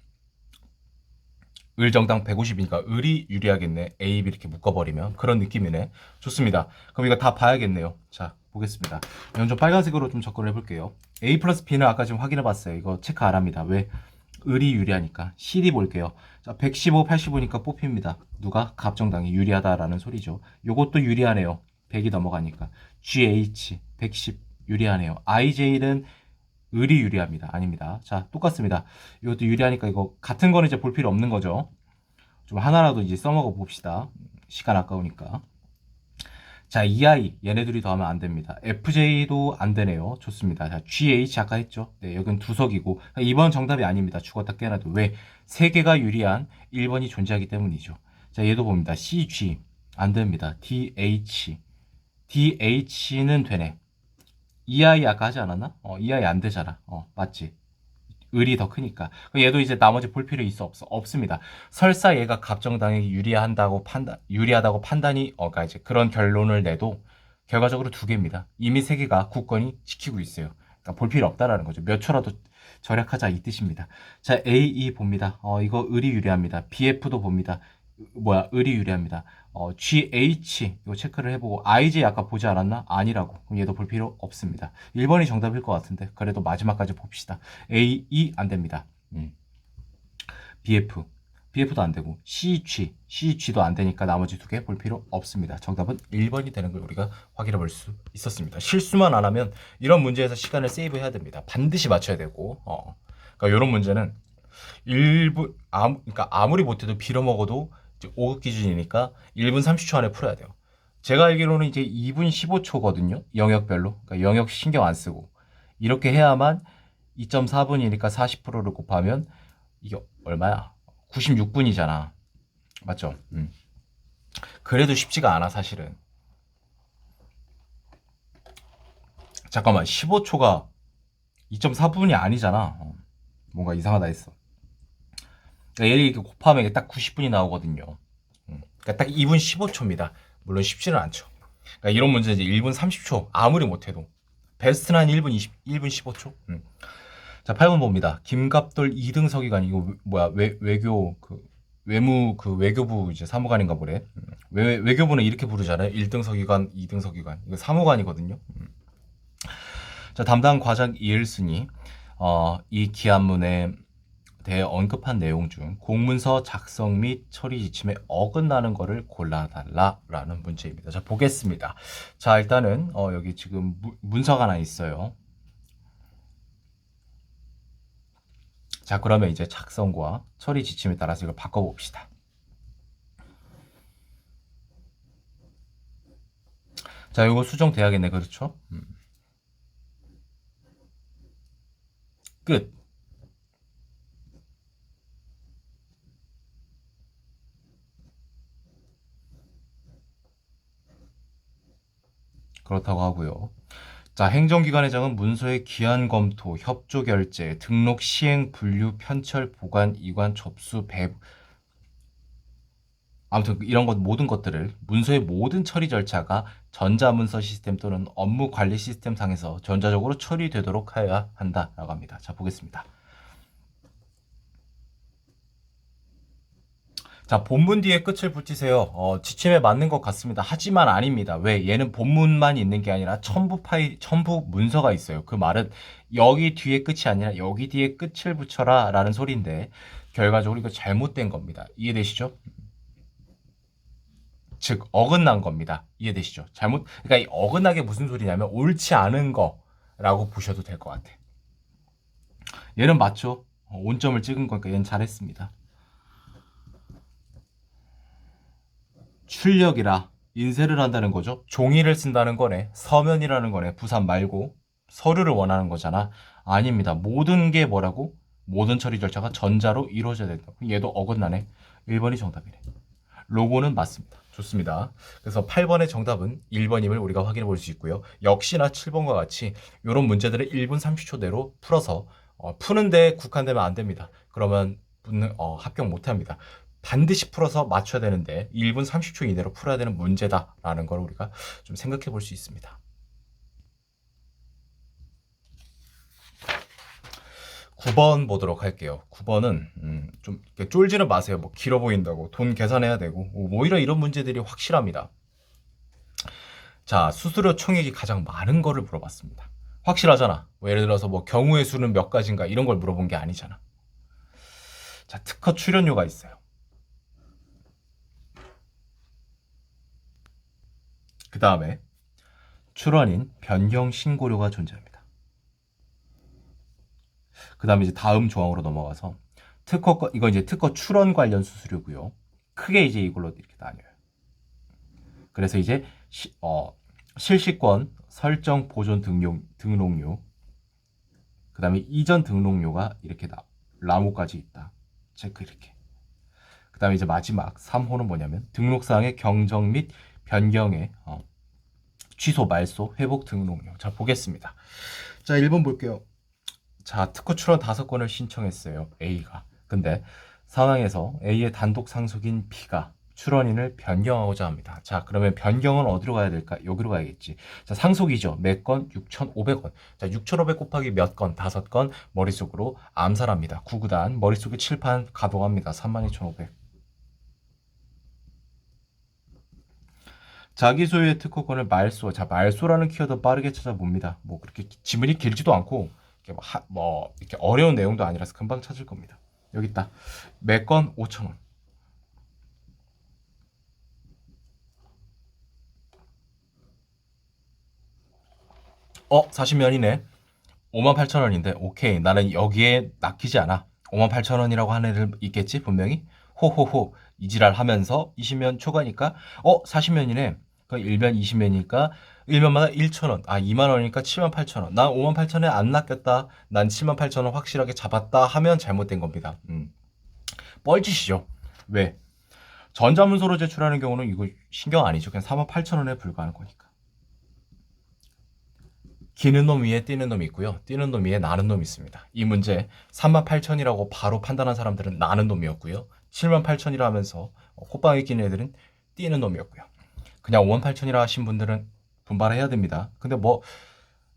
을정당 150이니까 을이 유리하겠네. A, B 이렇게 묶어버리면 그런 느낌이네. 좋습니다. 그럼 이거 다 봐야겠네요. 자, 보겠습니다. 이건 좀 빨간색으로 좀 접근을 해볼게요. A 플러스 B는 아까 지금 확인해봤어요. 이거 체크 안 합니다. 왜? 을이 유리하니까. CD 볼게요. 자, 115, 85니까 뽑힙니다. 누가? 갑정당이 유리하다라는 소리죠. 요것도 유리하네요. 100이 넘어가니까. GH 110 유리하네요. IJ는 을이 유리합니다. 아닙니다. 자, 똑같습니다. 이것도 유리하니까 이거 같은 거는 이제 볼 필요 없는 거죠. 좀 하나라도 이제 써먹어 봅시다. 시간 아까우니까. 자, EI 얘네들이 더하면 안 됩니다. FJ도 안 되네요. 좋습니다. 자, GH 아까 했죠. 네, 여긴 두석이고 2번 정답이 아닙니다. 죽었다 깨어나도 왜? 세 개가 유리한 1번이 존재하기 때문이죠. 자, 얘도 봅니다. CG 안 됩니다. DH는 되네. EI 아까 하지 않았나? EI 안 되잖아. 맞지? 을이 더 크니까. 얘도 이제 나머지 볼 필요 있어 없어? 없습니다. 설사 얘가 갑정당에 유리하다고 판단이 그러니까 이제 그런 결론을 내도 결과적으로 두 개입니다. 이미 세 개가 국권이 지키고 있어요. 그러니까 볼 필요 없다라는 거죠. 몇 초라도 절약하자 이 뜻입니다. 자, AE 봅니다. 이거 을이 유리합니다. BF도 봅니다. 을이 유리합니다. GH 이거 체크를 해보고 IJ 아까 보지 않았나? 아니라고. 그럼 얘도 볼 필요 없습니다. 1번이 정답일 것 같은데 그래도 마지막까지 봅시다. AE 안 됩니다. BF도 안 되고 CG도 안 되니까 나머지 두 개 볼 필요 없습니다. 정답은 1번이 되는 걸 우리가 확인해 볼 수 있었습니다. 실수만 안 하면 이런 문제에서 시간을 세이브해야 됩니다. 반드시 맞춰야 되고 그러니까 이런 문제는 그러니까 아무리 못해도 빌어먹어도 5급 기준이니까 1분 30초 안에 풀어야 돼요. 제가 알기로는 이제 2분 15초거든요. 영역별로. 그러니까 영역 신경 안 쓰고. 이렇게 해야만 2.4분이니까 40%를 곱하면 이게 얼마야? 96분이잖아. 맞죠? 그래도 쉽지가 않아, 사실은. 잠깐만, 15초가 2.4분이 아니잖아. 뭔가 이상하다 했어. 그러니까 얘를 이렇게 곱하면 이게 딱 90분이 나오거든요. 그러니까 딱 2분 15초입니다. 물론 쉽지는 않죠. 그러니까 이런 문제 이제 1분 30초 아무리 못해도 베스트는 한 1분 15초. 자, 8번 봅니다. 김갑돌 2등 서기관 이거 뭐야 외교 외교부 이제 사무관인가 보래. 외교부는 이렇게 부르잖아요. 1등 서기관, 2등 서기관. 이거 사무관이거든요. 자, 담당 과장 이일순이 이 기한문에 대해 언급한 내용 중 공문서 작성 및 처리 지침에 어긋나는 거를 골라달라라는 문제입니다. 자, 보겠습니다. 자, 일단은 여기 지금 문서가 하나 있어요. 자, 그러면 이제 작성과 처리 지침에 따라서 이걸 바꿔봅시다. 자, 이거 수정돼야겠네. 그렇죠? 끝. 그렇다고 하고요. 자, 행정기관회장은 문서의 기한 검토, 협조 결제, 등록 시행, 분류, 편철, 보관, 이관, 접수, 배부, 아무튼 이런 것 모든 것들을 문서의 모든 처리 절차가 전자문서 시스템 또는 업무 관리 시스템 상에서 전자적으로 처리되도록 하여야 한다라고 합니다. 자, 보겠습니다. 자, 본문 뒤에 끝을 붙이세요. 지침에 맞는 것 같습니다. 하지만 아닙니다. 왜? 얘는 본문만 있는 게 아니라 첨부 파일, 첨부 문서가 있어요. 그 말은 여기 뒤에 끝이 아니라 여기 뒤에 끝을 붙여라 라는 소리인데 결과적으로 이거 잘못된 겁니다. 이해되시죠? 즉 어긋난 겁니다. 이해되시죠? 그러니까 이 어긋나게 무슨 소리냐면 옳지 않은 거라고 보셔도 될 것 같아. 얘는 맞죠? 온점을 찍은 거니까 얘는 잘했습니다. 출력이라 인쇄를 한다는 거죠. 종이를 쓴다는 거네. 서면이라는 거네. 부산 말고 서류를 원하는 거잖아. 아닙니다. 모든 게 뭐라고? 모든 처리 절차가 전자로 이루어져야 된다. 얘도 어긋나네. 1번이 정답이네. 로고는 맞습니다. 좋습니다. 그래서 8번의 정답은 1번임을 우리가 확인해 볼 수 있고요. 역시나 7번과 같이 이런 문제들을 1분 30초 내로 풀어서 푸는데 국한되면 안 됩니다. 그러면 합격 못 합니다. 반드시 풀어서 맞춰야 되는데 1분 30초 이내로 풀어야 되는 문제다라는 걸 우리가 좀 생각해 볼 수 있습니다. 9번 보도록 할게요. 9번은 좀 쫄지는 마세요. 뭐 길어 보인다고 돈 계산해야 되고 오히려 이런 문제들이 확실합니다. 자, 수수료 총액이 가장 많은 거를 물어봤습니다. 확실하잖아. 뭐 예를 들어서 뭐 경우의 수는 몇 가지인가 이런 걸 물어본 게 아니잖아. 자, 특허 출연료가 있어요. 그 다음에 출원인 변경 신고료가 존재합니다. 그 다음에 이제 다음 조항으로 넘어가서 이거 이제 특허 출원 관련 수수료고요. 크게 이제 이걸로 이렇게 나뉘어요. 그래서 이제 실시권 설정 보존 등록료 그 다음에 이전 등록료가 이렇게 나무까지 있다. 체크 이렇게. 그 다음에 이제 마지막 3호는 뭐냐면 등록사항의 경정 및 변경의 취소, 말소, 회복 등록료. 자, 보겠습니다. 자, 1번 볼게요. 자, 특허 출원 5건을 신청했어요. A가. 근데 상황에서 A의 단독 상속인 B가 출원인을 변경하고자 합니다. 자, 그러면 변경은 어디로 가야 될까? 여기로 가야겠지. 자, 상속이죠. 몇 건? 6,500원. 자, 6,500 곱하기 몇 건? 5건. 머릿속으로 암살합니다. 9구단. 머릿속에 칠판 가동합니다. 32,500. 자기 소유의 특허권을 말소. 자, 말소라는 키워드 빠르게 찾아봅니다. 뭐 그렇게 지문이 길지도 않고 이렇게 이렇게 어려운 내용도 아니라서 금방 찾을 겁니다. 여기 있다. 몇 건? 5,000원. 40면이네. 58,000원인데 오케이. 나는 여기에 낚이지 않아. 58,000원이라고 하는 애들 있겠지 분명히. 호호호 이지랄 하면서 20면 초과니까 40면이네. 그 1면 20면이니까 1면마다 1,000원. 2만 원이니까 78,000원. 난 58,000원에 안 낚였다. 난 78,000원 확실하게 잡았다 하면 잘못된 겁니다. 뻘짓이죠. 왜? 전자문서로 제출하는 경우는 이거 신경 아니죠. 그냥 48,000원에 불과한 거니까. 기는 놈 위에 뛰는 놈이 있고요. 뛰는 놈 위에 나는 놈이 있습니다. 이 문제 38,000이라고 바로 판단한 사람들은 나는 놈이었고요. 78,000이라 하면서 콧방에 끼는 애들은 뛰는 놈이었고요. 그냥 58,000이라 하신 분들은 분발해야 됩니다. 근데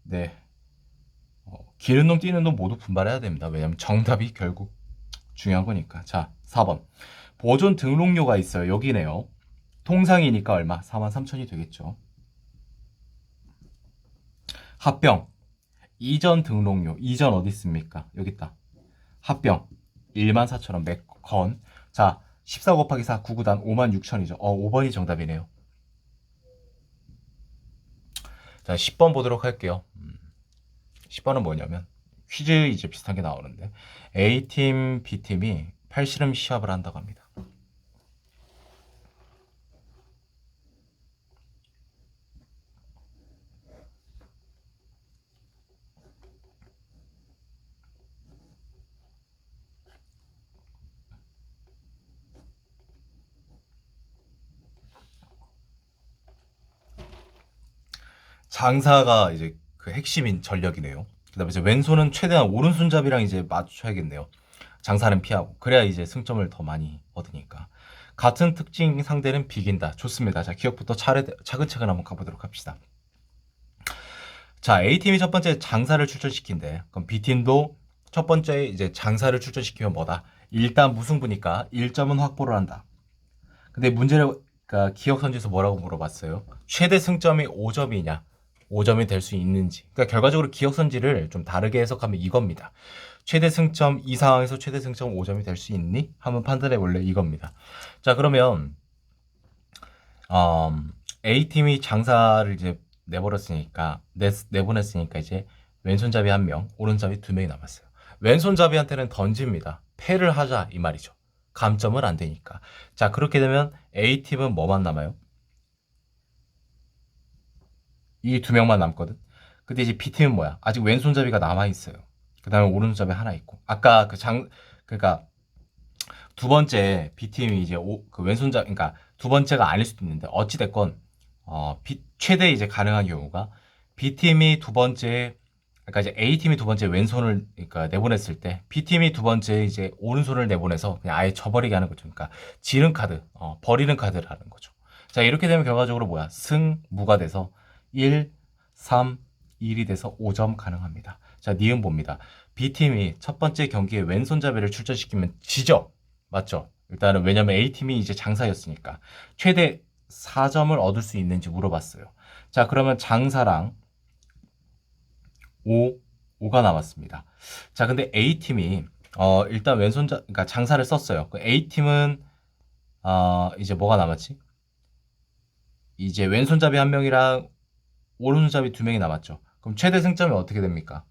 네. 기는 놈 뛰는 놈 모두 분발해야 됩니다. 왜냐면 정답이 결국 중요한 거니까. 자, 4번. 보존 등록료가 있어요. 여기네요. 통상이니까 얼마? 43,000이 되겠죠. 합병. 이전 등록료. 이전 어디 있습니까? 여기 있다. 합병. 14,000원 몇 건. 자, 14 곱하기 4 9구단 56,000이죠. 5번이 정답이네요. 자, 10번 보도록 할게요. 10번은 뭐냐면 퀴즈 이제 비슷한 게 나오는데 A팀, B팀이 팔씨름 시합을 한다고 합니다. 장사가 이제 그 핵심인 전력이네요. 그다음에 이제 왼손은 최대한 오른손잡이랑 이제 맞춰야겠네요. 장사는 피하고 그래야 이제 승점을 더 많이 얻으니까. 같은 특징 상대는 비긴다. 좋습니다. 자, 기억부터 차근차근 한번 가보도록 합시다. 자, A팀이 첫 번째 장사를 출전시킨대. 그럼 B팀도 첫 번째 이제 장사를 출전시키면 뭐다? 일단 무승부니까 1점은 확보를 한다. 근데 문제를 그러니까 기억 선지에서 뭐라고 물어봤어요? 최대 승점이 5점이냐? 5점이 될 수 있는지. 그러니까 결과적으로 기억 선지를 좀 다르게 해석하면 이겁니다. 최대 승점 이 상황에서 최대 승점 5점이 될 수 있니? 한번 판단해 볼래 이겁니다. 자, 그러면 A팀이 장사를 이제 내버렸으니까 내보냈으니까 이제 왼손잡이 1명, 오른손잡이 2명이 남았어요. 왼손잡이한테는 던집니다. 패를 하자 이 말이죠. 감점은 안 되니까. 자, 그렇게 되면 A팀은 뭐만 남아요? 이 2명만 남거든. 근데 이제 B팀은 뭐야? 아직 왼손잡이가 남아 있어요. 그다음에 오른손잡이 하나 있고. 아까 그러니까 두 번째 B팀이 이제 그 왼손잡 그러니까 두 번째가 아닐 수도 있는데 어찌 됐건 최대 이제 가능한 경우가 B팀이 두 번째 그러니까 이제 A팀이 두 번째 왼손을 그러니까 내보냈을 때 B팀이 두 번째 이제 오른손을 내보내서 그냥 아예 져버리게 하는 거죠. 그러니까 지른 카드, 버리는 카드라는 거죠. 자, 이렇게 되면 결과적으로 뭐야? 승무가 돼서 1, 3, 1이 돼서 5점 가능합니다. 자, 니은 봅니다. B팀이 첫 번째 경기에 왼손잡이를 출전시키면 지죠? 맞죠? 일단은 왜냐면 A팀이 이제 장사였으니까 최대 4점을 얻을 수 있는지 물어봤어요. 자, 그러면 장사랑 5가 남았습니다. 자, 근데 A팀이 일단 그러니까 장사를 썼어요. 그 A팀은 이제 뭐가 남았지? 이제 왼손잡이 1명이랑 오른손잡이 2명이 남았죠. 그럼 최대 승점이 어떻게 됩니까?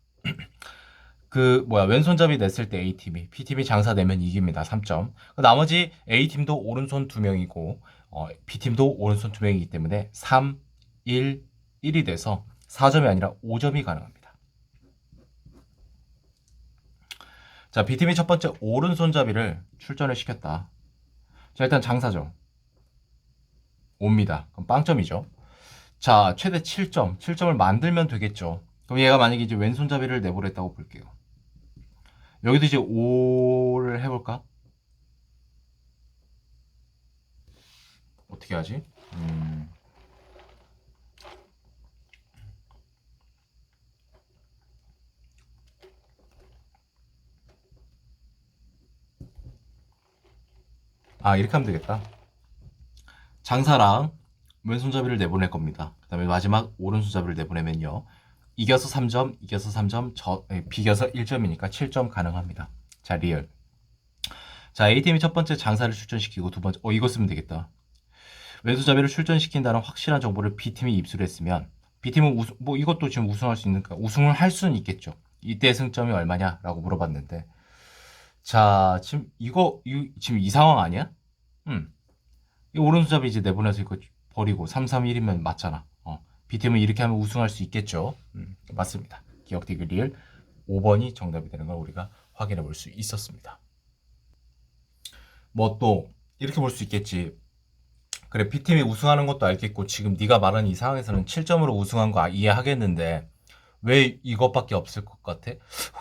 왼손잡이 냈을 때 A팀이 B팀이 장사 내면 이깁니다. 3점. 나머지 A팀도 오른손 2명이고 B팀도 오른손 2명이기 때문에 3, 1, 1이 돼서 4점이 아니라 5점이 가능합니다. 자, B팀이 첫 번째 오른손잡이를 출전을 시켰다. 자, 일단 장사죠. 5입니다. 그럼 빵점이죠. 자, 최대 7점을 만들면 되겠죠. 그럼 얘가 만약에 이제 왼손잡이를 내보냈다고 볼게요. 여기도 이제 5를 해볼까? 어떻게 하지? 이렇게 하면 되겠다. 장사랑 왼손잡이를 내보낼 겁니다. 그 다음에 마지막 오른손잡이를 내보내면요. 이겨서 3점, 이겨서 3점, 비겨서 1점이니까 7점 가능합니다. 자, 리얼. 자, A팀이 첫 번째 장사를 출전시키고 두 번째, 이거 쓰면 되겠다. 왼손잡이를 출전시킨다는 확실한 정보를 B팀이 입수했으면 B팀은 이것도 지금 우승할 수 있는, 우승을 할 수는 있겠죠. 이때 승점이 얼마냐라고 물어봤는데, 자, 지금 지금 이 상황 아니야? 이 오른손잡이 이제 내보내서 이거 버리고 3-3-1이면 맞잖아. B팀은 이렇게 하면 우승할 수 있겠죠. 맞습니다. 기억 디귿 5번이 정답이 되는 걸 우리가 확인해 볼 수 있었습니다. 뭐 또 이렇게 볼 수 있겠지. 그래, B팀이 우승하는 것도 알겠고 지금 네가 말한 이 상황에서는 7점으로 우승한 거 이해하겠는데 왜 이것밖에 없을 것 같아?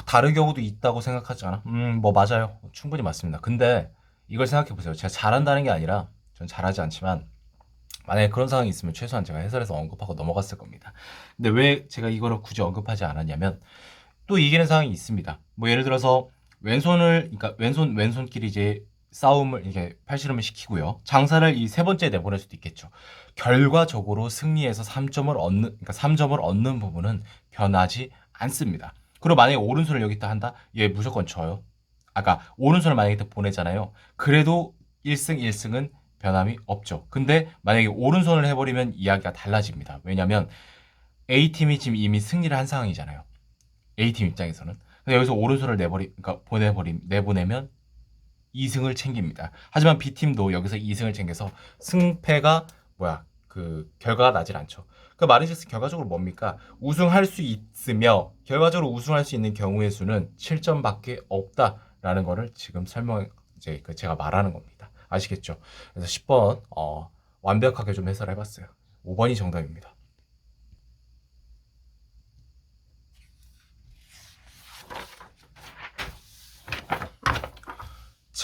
다른 경우도 있다고 생각하지 않아? 뭐 맞아요. 충분히 맞습니다. 근데 이걸 생각해 보세요. 제가 잘한다는 게 아니라 전 잘하지 않지만 만약에 그런 상황이 있으면 최소한 제가 해설에서 언급하고 넘어갔을 겁니다. 근데 왜 제가 이거를 굳이 언급하지 않았냐면 또 이기는 상황이 있습니다. 뭐 예를 들어서 그러니까 왼손끼리 이제 싸움을 이렇게 팔씨름을 시키고요. 장사를 이 세 번째 내보낼 수도 있겠죠. 결과적으로 승리해서 3점을 얻는 부분은 변하지 않습니다. 그리고 만약에 오른손을 여기다 한다? 얘 무조건 져요. 아까 오른손을 만약에 보내잖아요. 그래도 1승 1승은 변함이 없죠. 근데 만약에 오른손을 해버리면 이야기가 달라집니다. 왜냐면 A팀이 지금 이미 승리를 한 상황이잖아요. A팀 입장에서는. 근데 여기서 오른손을 그러니까 내보내면 2승을 챙깁니다. 하지만 B팀도 여기서 2승을 챙겨서 승패가 결과가 나질 않죠. 그 말인즉슨 결과적으로 뭡니까? 우승할 수 있으며 결과적으로 우승할 수 있는 경우의 수는 7점밖에 없다라는 거를 지금 제가 말하는 겁니다. 아시겠죠? 그래서 10번 완벽하게 좀 해설해봤어요. 5번이 정답입니다.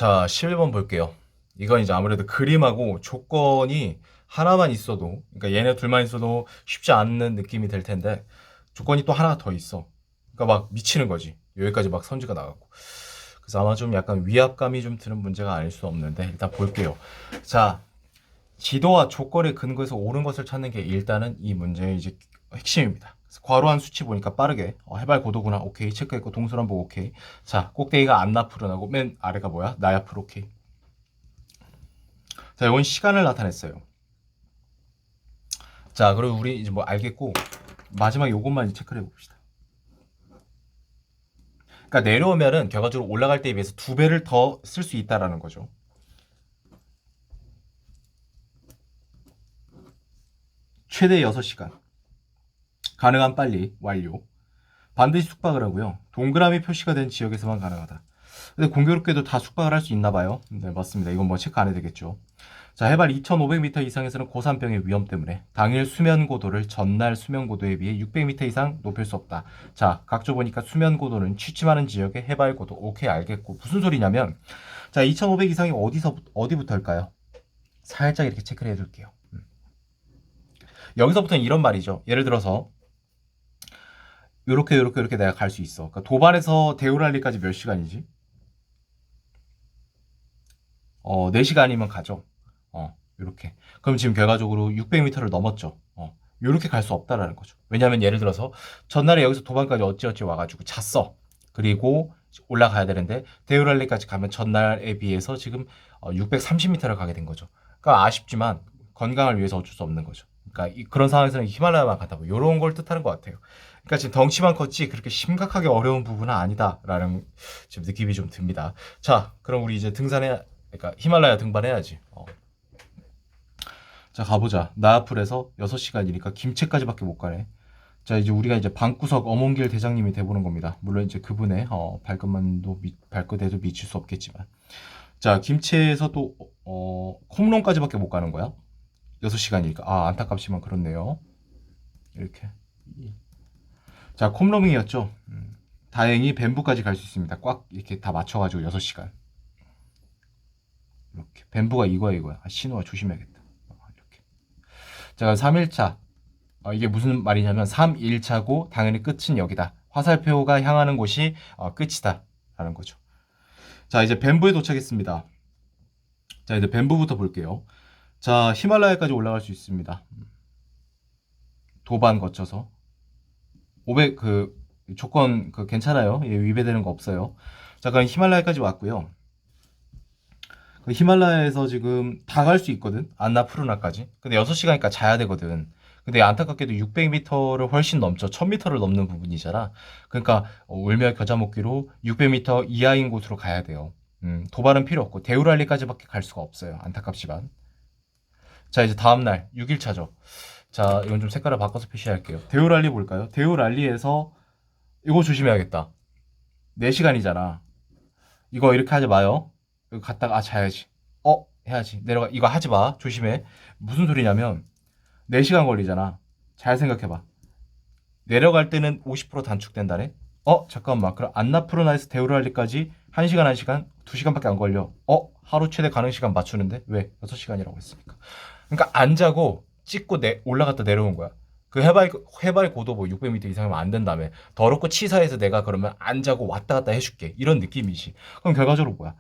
자, 11번 볼게요. 이건 이제 아무래도 그림하고 조건이 하나만 있어도, 그러니까 얘네 둘만 있어도 쉽지 않는 느낌이 될 텐데, 조건이 또 하나 더 있어. 그러니까 막 미치는 거지. 여기까지 막 선지가 나가고. 그래서 아마 좀 약간 위압감이 좀 드는 문제가 아닐 수 없는데, 일단 볼게요. 자, 지도와 조건에 근거해서 옳은 것을 찾는 게 일단은 이 문제의 이제 핵심입니다. 그래서 괄호한 수치 보니까 빠르게 해발 고도구나 오케이 체크했고 동서남 보고 오케이. 자, 꼭대기가 안나푸르나고 맨 아래가 뭐야? 나야풀 오케이. 자, 이건 시간을 나타냈어요. 자, 그리고 우리 이제 뭐 알겠고 마지막 요것만 이제 체크를 해봅시다. 그러니까 내려오면은 결과적으로 올라갈 때에 비해서 2배를 더 쓸 수 있다라는 거죠. 최대 6시간. 가능한 빨리 완료. 반드시 숙박을 하고요. 동그라미 표시가 된 지역에서만 가능하다. 근데 공교롭게도 다 숙박을 할 수 있나 봐요. 네, 맞습니다. 이건 뭐 체크 안 해도 되겠죠. 자, 해발 2,500m 이상에서는 고산병의 위험 때문에 당일 수면 고도를 전날 수면 고도에 비해 600m 이상 높일 수 없다. 자, 각조 보니까 수면 고도는 취침하는 지역의 해발 고도. 오케이, 알겠고. 무슨 소리냐면, 자, 2,500 이상이 어디부터일까요? 살짝 이렇게 체크를 해둘게요. 여기서부터는 이런 말이죠. 예를 들어서, 요렇게 내가 갈 수 있어. 그러니까 도반에서 데우랄리까지 몇 시간이지? 4시간이면 가죠. 요렇게. 그럼 지금 결과적으로 600m를 넘었죠. 요렇게 갈 수 없다라는 거죠. 왜냐면 예를 들어서 전날에 여기서 도반까지 어찌어찌 와가지고 잤어. 그리고 올라가야 되는데 데우랄리까지 가면 전날에 비해서 지금 630m를 가게 된 거죠. 그러니까 아쉽지만 건강을 위해서 어쩔 수 없는 거죠. 그러니까 그런 상황에서는 히말라야만 갔다 뭐 이런 걸 뜻하는 것 같아요. 그러니까 지금 덩치만 컸지 그렇게 심각하게 어려운 부분은 아니다라는 지금 느낌이 좀 듭니다. 자, 그럼 우리 이제 그러니까 히말라야 등반해야지. 자, 가보자. 나야풀에서 6시간이니까 김체까지밖에 못 가네. 자, 이제 우리가 이제 방구석 어몽길 대장님이 돼보는 겁니다. 물론 이제 그분의 발끝에도 미칠 수 없겠지만. 자, 김체에서 또 콤롱까지밖에 못 가는 거야. 6시간이니까. 아, 안타깝지만 그렇네요. 이렇게. 자, 콤롱이었죠. 다행히 뱀부까지 갈 수 있습니다. 꽉 이렇게 다 맞춰가지고 6시간. 이렇게. 뱀부가 이거야. 아, 신호가 조심해야겠다. 이렇게. 자, 3일차. 이게 무슨 말이냐면 3일차고 당연히 끝은 여기다. 화살표가 향하는 곳이 끝이다. 라는 거죠. 자, 이제 뱀부에 도착했습니다. 자, 이제 뱀부부터 볼게요. 자, 히말라야까지 올라갈 수 있습니다. 도반 거쳐서 500 조건 괜찮아요. 예, 위배되는 거 없어요. 자, 그럼 히말라야까지 왔고요. 그 히말라야에서 지금 다 갈 수 있거든. 안나푸르나까지. 근데 6시간이니까 자야 되거든. 근데 안타깝게도 600m를 훨씬 넘죠. 1000m를 넘는 부분이잖아. 그러니까 울며 겨자 먹기로 600m 이하인 곳으로 가야 돼요. 도발은 필요 없고 데우랄리까지밖에 갈 수가 없어요. 안타깝지만. 자, 이제 다음날 6일차죠. 자, 이건 좀 색깔을 바꿔서 표시할게요. 데우랄리 볼까요? 데우랄리에서 이거 조심해야겠다. 4시간이잖아. 이거 이렇게 하지 마요. 여기 갔다가 자야지. 해야지. 내려가. 이거 하지 마. 조심해. 무슨 소리냐면 4시간 걸리잖아. 잘 생각해봐. 내려갈 때는 50% 단축된다네. 잠깐만. 그럼 안나푸르나에서 데우랄리까지 1시간, 1시간, 2시간밖에 안 걸려. 하루 최대 가능 시간 맞추는데 왜? 6시간이라고 했으니까. 그러니까 안 자고 찍고 올라갔다 내려온 거야. 그 해발 고도 뭐 600m 이상이면 안 된다며. 더럽고 치사해서 내가 그러면 안 자고 왔다 갔다 해줄게. 이런 느낌이지. 그럼 결과적으로 뭐야?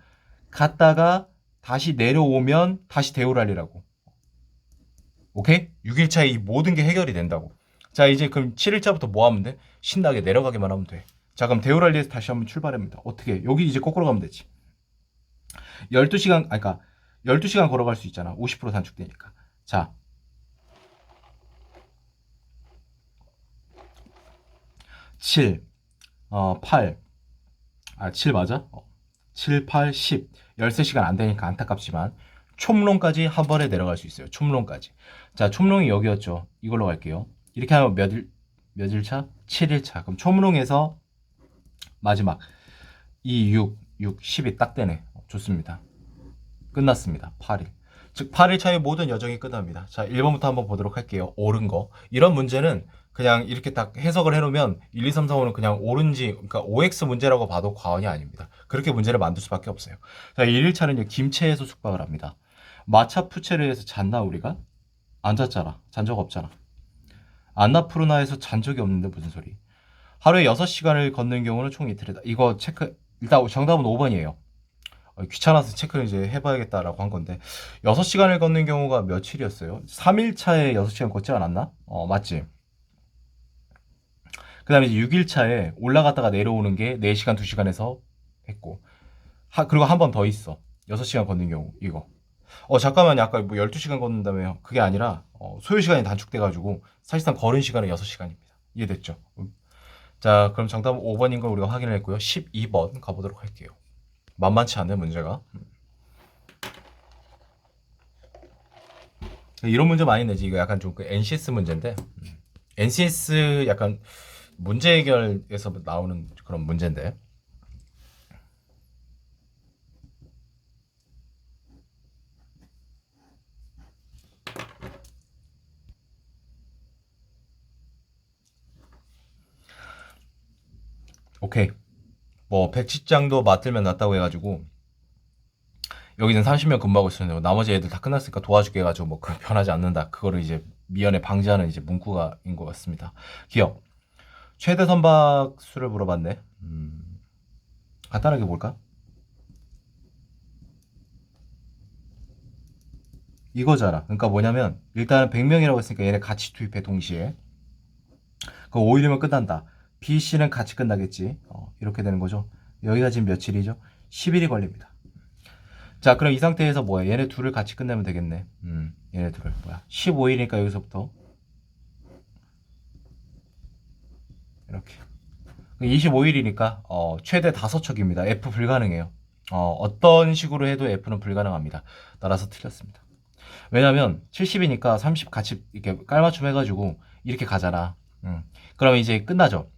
갔다가 다시 내려오면 다시 데우랄리라고. 오케이? 6일차에 이 모든 게 해결이 된다고. 자, 이제 그럼 7일차부터 뭐 하면 돼? 신나게 내려가기만 하면 돼. 자, 그럼 데우랄리에서 다시 한번 출발합니다. 어떻게? 여기 이제 거꾸로 가면 되지. 12시간, 그러니까 12시간 걸어갈 수 있잖아. 50% 단축되니까. 자. 7, 8, 7 맞아? 7, 8, 10. 13시간 안 되니까 안타깝지만 촘롱까지 한 번에 내려갈 수 있어요. 촘롱까지. 자, 촘롱이 여기였죠. 이걸로 갈게요. 이렇게 하면 몇 일차? 7일차. 그럼 촘롱에서 마지막 2, 6, 10이 딱 되네. 좋습니다. 끝났습니다. 8일. 즉 8일차의 모든 여정이 끝납니다. 자, 1번부터 한번 보도록 할게요. 옳은 거. 이런 문제는 그냥 이렇게 딱 해석을 해놓으면 1, 2, 3, 4, 5는 그냥 옳은지, 그러니까 OX 문제라고 봐도 과언이 아닙니다. 그렇게 문제를 만들 수밖에 없어요. 자, 1일차는 김체에서 숙박을 합니다. 마차 푸체르에서 잤나 우리가? 안 잤잖아. 잔 적 없잖아. 안나푸르나에서 잔 적이 없는데 무슨 소리? 하루에 6시간을 걷는 경우는 총 이틀이다. 이거 체크, 일단 정답은 5번이에요. 귀찮아서 체크를 이제 해봐야겠다라고 한 건데, 6시간을 걷는 경우가 며칠이었어요? 3일차에 6시간 걷지 않았나? 맞지? 그 다음에 이제 6일차에 올라갔다가 내려오는 게 4시간, 2시간에서 했고, 그리고 한 번 더 있어. 6시간 걷는 경우, 이거. 잠깐만요. 아까 뭐 12시간 걷는다며요. 그게 아니라, 소요 시간이 단축돼가지고, 사실상 걸은 시간은 6시간입니다. 이해됐죠? 자, 그럼 정답은 5번인 걸 우리가 확인을 했고요. 12번 가보도록 할게요. 만만치 않은 문제가. 이런 문제 많이 내지. 이거 약간 좀 그 NCS 문제인데, NCS 약간 문제 해결에서 나오는 그런 문제인데. 오케이. 뭐 백치장도 맞들면 낫다고 해가지고 여기는 30명 근무하고 있었는데 나머지 애들 다 끝났으니까 도와줄게 해가지고 뭐 변하지 않는다. 그거를 이제 미연에 방지하는 이제 문구가인 것 같습니다. 기억. 최대 선박 수를 물어봤네. 간단하게 볼까? 이거잖아. 그러니까 뭐냐면 일단은 100명이라고 했으니까 얘네 같이 투입해 동시에. 그 5일이면 끝난다. B, C는 같이 끝나겠지. 이렇게 되는 거죠. 여기가 지금 며칠이죠? 10일이 걸립니다. 자, 그럼 이 상태에서 뭐야? 얘네 둘을 같이 끝내면 되겠네. 얘네 둘을 뭐야? 15일이니까 여기서부터 이렇게. 25일이니까 최대 5척입니다. F 불가능해요. 어떤 식으로 해도 F는 불가능합니다. 따라서 틀렸습니다. 왜냐면 70이니까 30 같이 이렇게 깔맞춤 해가지고 이렇게 가잖아. 그러면 이제 끝나죠.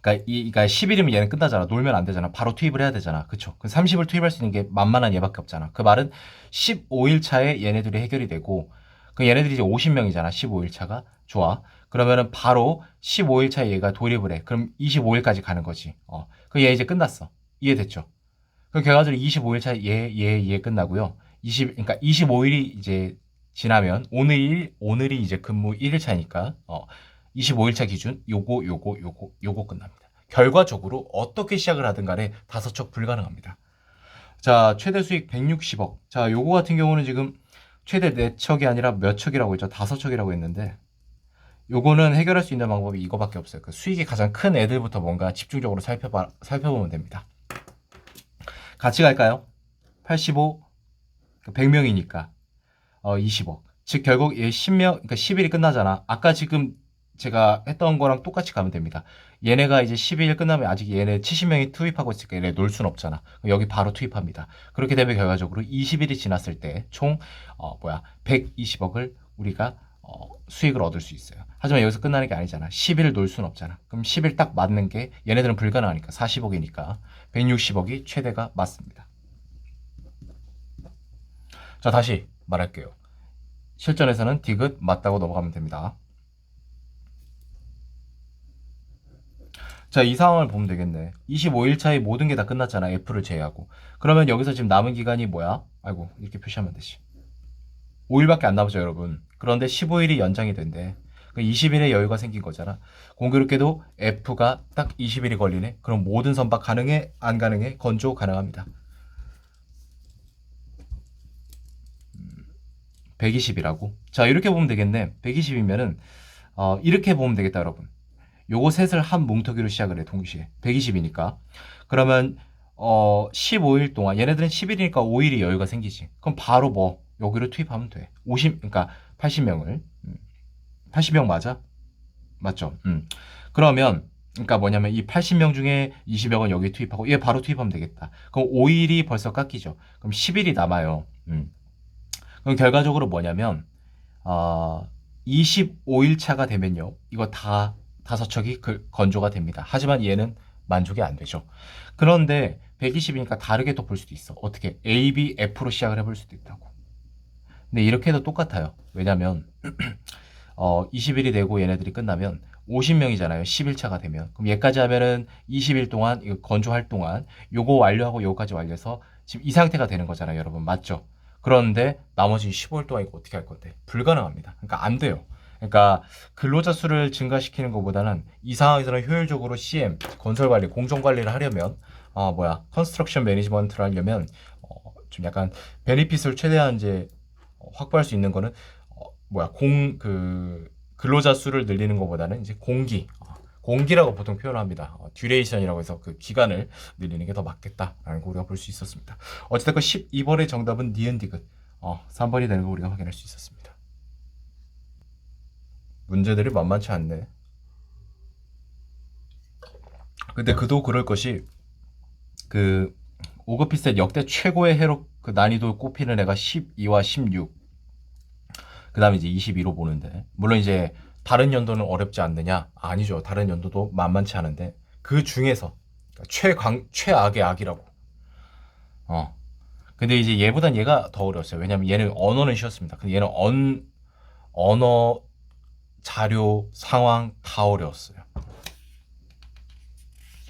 그러니까 10일이면 얘는 끝나잖아. 놀면 안 되잖아. 바로 투입을 해야 되잖아. 그쵸? 그 30을 투입할 수 있는 게 만만한 얘밖에 없잖아. 그 말은 15일 차에 얘네들이 해결이 되고, 그 얘네들이 이제 50명이잖아. 15일 차가. 좋아. 그러면은 바로 15일 차에 얘가 돌입을 해. 그럼 25일까지 가는 거지. 그 얘 이제 끝났어. 이해됐죠? 그럼 결과적으로 25일 차에 얘 끝나고요. 그러니까 25일이 이제 지나면 오늘이 이제 근무 1일 차니까 25일차 기준 요거 끝납니다. 결과적으로 어떻게 시작을 하든 간에 5척 불가능합니다. 자, 최대 수익 160억. 자, 요거 같은 경우는 지금 최대 4척이 아니라 몇 척이라고 했죠? 5척이라고 했는데 요거는 해결할 수 있는 방법이 이거밖에 없어요. 그 수익이 가장 큰 애들부터 뭔가 집중적으로 살펴보면 됩니다. 같이 갈까요? 85, 100명이니까 20억. 즉 결국 얘 10명, 그러니까 10일이 끝나잖아. 아까 지금 제가 했던 거랑 똑같이 가면 됩니다. 얘네가 이제 12일 끝나면 아직 얘네 70명이 투입하고 있으니까 얘네 놀 순 없잖아. 여기 바로 투입합니다. 그렇게 되면 결과적으로 20일이 지났을 때 총 120억을 우리가 수익을 얻을 수 있어요. 하지만 여기서 끝나는 게 아니잖아. 10일 놀 순 없잖아. 그럼 10일 딱 맞는 게 얘네들은 불가능하니까 40억이니까 160억이 최대가 맞습니다. 자, 다시 말할게요. 실전에서는 디귿 맞다고 넘어가면 됩니다. 자, 이 상황을 보면 되겠네. 25일 차에 모든 게 다 끝났잖아. F를 제외하고. 그러면 여기서 지금 남은 기간이 뭐야? 아이고, 이렇게 표시하면 되지. 5일밖에 안 남았죠, 여러분. 그런데 15일이 연장이 된대. 20일의 여유가 생긴 거잖아. 공교롭게도 F가 딱 20일이 걸리네. 그럼 모든 선박 가능해? 안 가능해? 건조 가능합니다. 120이라고. 자, 이렇게 보면 되겠네. 120이면은 이렇게 보면 되겠다, 여러분. 요거 셋을 한 뭉터기로 시작을 해, 동시에. 120이니까. 그러면 15일 동안 얘네들은 10일이니까 5일이 여유가 생기지. 그럼 바로 뭐 여기로 투입하면 돼. 50, 그러니까 80명을. 80명 맞아? 맞죠? 그러면 그러니까 뭐냐면 이 80명 중에 20명은 여기 투입하고 얘 바로 투입하면 되겠다. 그럼 5일이 벌써 깎이죠. 그럼 10일이 남아요. 그럼 결과적으로 뭐냐면 25일 차가 되면요. 이거 다 5척이 건조가 됩니다. 하지만 얘는 만족이 안 되죠. 그런데 120이니까 다르게 또 볼 수도 있어. 어떻게? A, B, F로 시작을 해볼 수도 있다고. 근데 이렇게 해도 똑같아요. 왜냐면 20일이 되고 얘네들이 끝나면 50명이잖아요. 10일차가 되면. 그럼 얘까지 하면은 20일 동안 이거 건조할 동안 요거 완료하고 요거까지 완료해서 지금 이 상태가 되는 거잖아요, 여러분. 맞죠? 그런데 나머지 15일 동안 이거 어떻게 할 건데? 불가능합니다. 그러니까 안 돼요. 그러니까 근로자 수를 증가시키는 것보다는 이 상황에서는 효율적으로 CM, 건설 관리, 공정 관리를 하려면 컨스트럭션 매니지먼트를 하려면 좀 약간 베니핏을 최대한 이제 확보할 수 있는 거는 근로자 수를 늘리는 것보다는 이제 공기라고 보통 표현을 합니다. 듀레이션이라고 해서 그 기간을 늘리는 게 더 맞겠다라는 거 우리가 볼 수 있었습니다. 어쨌든 12번의 정답은 니은디귿 3번이 되는 거 우리가 확인할 수 있었습니다. 문제들이 만만치 않네. 근데 그도 그럴 것이 그 오그피셋 역대 최고의 해로 그 난이도 꼽히는 애가 12와 16. 그 다음에 이제 22로 보는데 물론 이제 다른 연도는 어렵지 않느냐? 아니죠. 다른 연도도 만만치 않은데 그 중에서 최악의 악이라고. 근데 이제 얘보단 얘가 더 어려웠어요. 왜냐면 얘는 언어는 쉬웠습니다. 근데 얘는 언어, 자료, 상황 다 어려웠어요.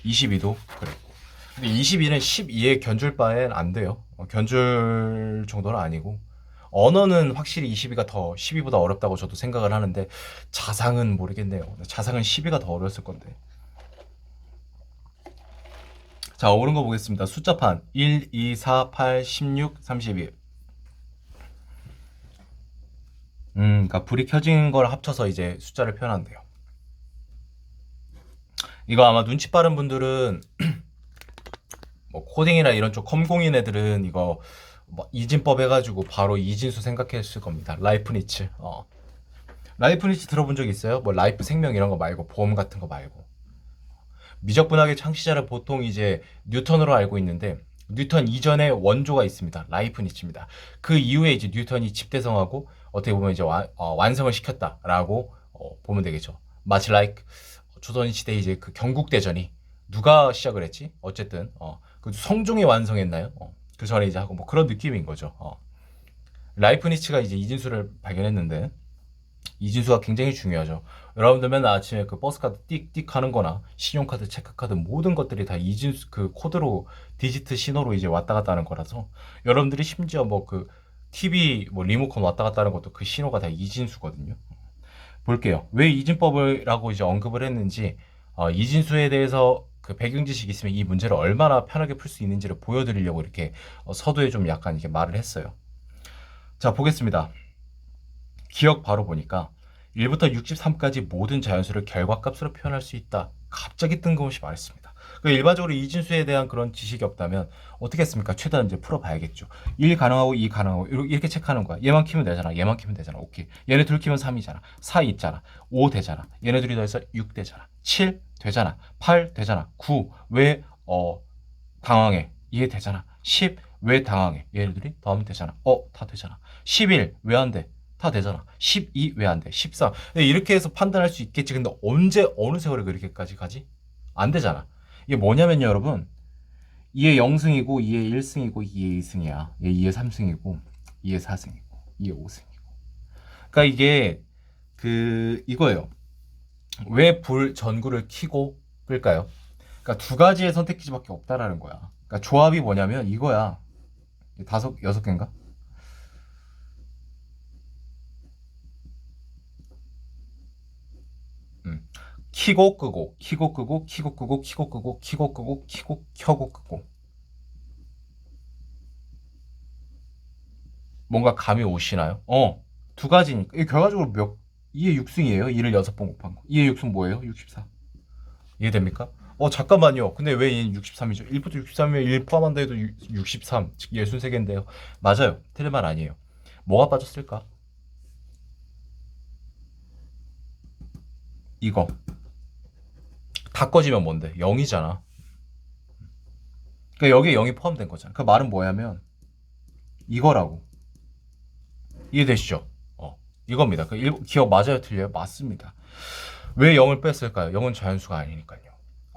22도 그랬고. 근데 22는 12에 견줄 바엔 안 돼요. 견줄 정도는 아니고. 언어는 확실히 22가 더 12보다 어렵다고 저도 생각을 하는데 자상은 모르겠네요. 자상은 12가 더 어려웠을 건데. 자, 옳은 거 보겠습니다. 숫자판 1, 2, 4, 8, 16, 32. 그러니까 불이 켜진 걸 합쳐서 이제 숫자를 표현한대요. 이거 아마 눈치 빠른 분들은 뭐 코딩이나 이런 쪽 컴공인 애들은 이거 뭐 이진법 해가지고 바로 이진수 생각했을 겁니다. 라이프니츠. 라이프니츠 들어본 적 있어요? 뭐 라이프 생명 이런 거 말고 보험 같은 거 말고. 미적분학의 창시자를 보통 이제 뉴턴으로 알고 있는데 뉴턴 이전에 원조가 있습니다. 라이프니츠입니다. 그 이후에 이제 뉴턴이 집대성하고 어떻게 보면 이제 완성을 시켰다라고 보면 되겠죠. 마치 like 조선시대 이제 그 경국대전이 누가 시작을 했지? 어쨌든 그 성종이 완성했나요? 그 전에 이제 하고 뭐 그런 느낌인 거죠. 라이프니츠가 이제 이진수를 발견했는데 이진수가 굉장히 중요하죠. 여러분들 맨날 아침에 그 버스카드 띡띡 하는 거나 신용카드, 체크카드 모든 것들이 다 이진수 그 코드로 디지트 신호로 이제 왔다 갔다 하는 거라서 여러분들이 심지어 뭐 그 TV 뭐 리모컨 왔다 갔다 하는 것도 그 신호가 다 이진수거든요. 볼게요. 왜 이진법을라고 이제 언급을 했는지 이진수에 대해서 그 배경 지식이 있으면 이 문제를 얼마나 편하게 풀 수 있는지를 보여드리려고 이렇게 서두에 좀 약간 이렇게 말을 했어요. 자, 보겠습니다. 기억 바로 보니까 1부터 63까지 모든 자연수를 결과값으로 표현할 수 있다. 갑자기 뜬금없이 말했습니다. 일반적으로 이진수에 대한 그런 지식이 없다면 어떻게 했습니까? 최대한 이제 풀어봐야겠죠. 1 가능하고 2 가능하고 이렇게 체크하는 거야. 얘만 키면 되잖아. 얘만 키면 되잖아. 오케이. 얘네 둘 키면 3이잖아. 4 있잖아. 5 되잖아. 얘네 둘이 더해서 6 되잖아. 7 되잖아. 8 되잖아. 9 왜 당황해? 이해되잖아. 10 왜 당황해? 얘네들이 더하면 되잖아. 다 되잖아. 11 왜 안 돼? 다 되잖아. 12 왜 안 돼? 13 이렇게 해서 판단할 수 있겠지. 근데 언제 어느 세월에 그렇게까지 가지? 안 되잖아. 이게 뭐냐면요, 여러분. 2의 0승이고 2의 1승이고 2의 2승이야. 얘 2의 3승이고 2의 4승이고 2의 5승이고. 그러니까 이게 이거예요. 왜 불 전구를 켜고 끌까요? 그러니까 두 가지의 선택지밖에 없다라는 거야. 그러니까 조합이 뭐냐면 이거야. 6개인가? 키고 끄고 키고 끄고 키고 끄고 키고 끄고 키고 끄고 키고 켜고 끄고. 뭔가 감이 오시나요? 두 가지니까. 이 결과적으로 2의 6승이에요. 2를 6번 곱한 거. 2의 6승 뭐예요? 64. 이해됩니까? 잠깐만요. 근데 왜 얘는 63이죠? 1부터 63이면 1 포함한다 해도 63. 즉 63개인데요. 맞아요. 틀린 말 아니에요. 뭐가 빠졌을까? 이거. 다 꺼지면 뭔데? 0이잖아. 그러니까 여기에 0이 포함된 거잖아. 그 말은 뭐냐면 이거라고. 이해되시죠? 이겁니다. 기억 맞아요? 틀려요? 맞습니다. 왜 0을 뺐을까요? 0은 자연수가 아니니까요.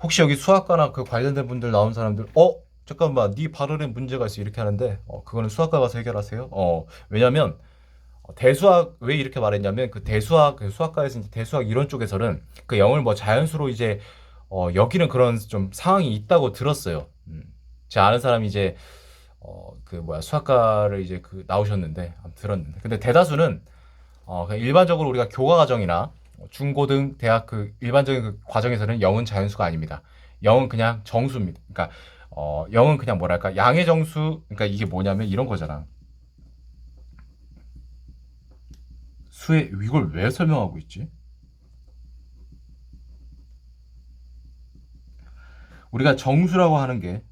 혹시 여기 수학과나 그 관련된 분들 나온 사람들 잠깐만 네 발언에 문제가 있어 이렇게 하는데 그거는 수학과 가서 해결하세요. 왜냐면 대수학 왜 이렇게 말했냐면 그 대수학 그 수학과에서 이제 대수학 이론 쪽에서는 그 0을 뭐 자연수로 이제 여기는 그런 좀 상황이 있다고 들었어요. 제 아는 사람이 이제 그 뭐야 수학과를 이제 그 나오셨는데 들었는데 근데 대다수는 그냥 일반적으로 우리가 교과 과정이나 중고등 대학 그 일반적인 그 과정에서는 0은 자연수가 아닙니다. 0은 그냥 정수입니다. 그러니까 0은 그냥 뭐랄까 양의 정수 그러니까 이게 뭐냐면 이런 거잖아. 수의 이걸 왜 설명하고 있지? 우리가 정수라고 하는 게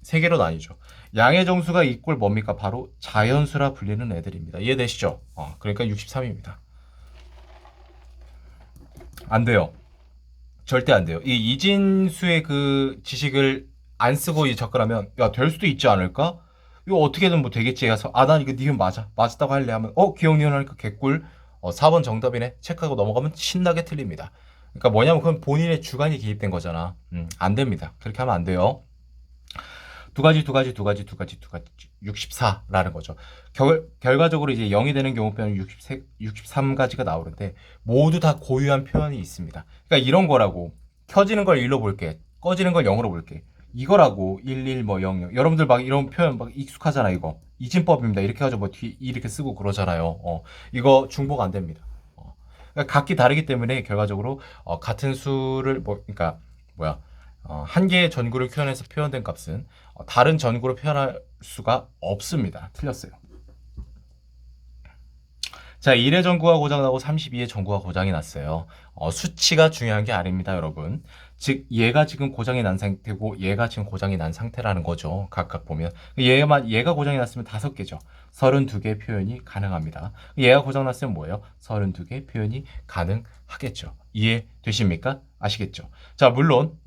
세 개로 나뉘죠. 양의 정수가 이꼴 뭡니까? 바로 자연수라 불리는 애들입니다. 이해되시죠? 그러니까 63입니다. 안 돼요. 절대 안 돼요. 이 이진수의 그 지식을 안 쓰고 이 접근하면 야, 될 수도 있지 않을까? 이거 어떻게든 뭐 되겠지 해서 난 이거 니은 맞아. 맞았다고 할래 하면 기억 니은 하니까 개꿀. 4번 정답이네. 체크하고 넘어가면 신나게 틀립니다. 그러니까 뭐냐면 그건 본인의 주관이 개입된 거잖아. 안 됩니다. 그렇게 하면 안 돼요. 두 가지 64라는 거죠. 결과적으로 이제 0이 되는 경우 빼면 63가지가 나오는데 모두 다 고유한 표현이 있습니다. 그러니까 이런 거라고 켜지는 걸 1로 볼게. 꺼지는 걸 0으로 볼게. 이거라고 11 뭐 00. 여러분들 막 이런 표현 막 익숙하잖아 이거. 이진법입니다. 이렇게 해가지고 뭐 뒤 이렇게 쓰고 그러잖아요. 이거 중복 안 됩니다. 그러니까 각기 다르기 때문에 결과적으로 같은 수를 뭐 그러니까 뭐야 한 개의 전구를 표현해서 표현된 값은 다른 전구로 표현할 수가 없습니다. 틀렸어요. 자, 1의 전구가 고장나고 32의 전구가 고장이 났어요. 수치가 중요한 게 아닙니다, 여러분. 즉, 얘가 지금 고장이 난 상태고, 얘가 지금 고장이 난 상태라는 거죠. 각각 보면. 얘가 고장이 났으면 5개죠. 32개 표현이 가능합니다. 얘가 고장났으면 뭐예요? 32개 표현이 가능하겠죠. 이해되십니까? 아시겠죠? 자, 물론,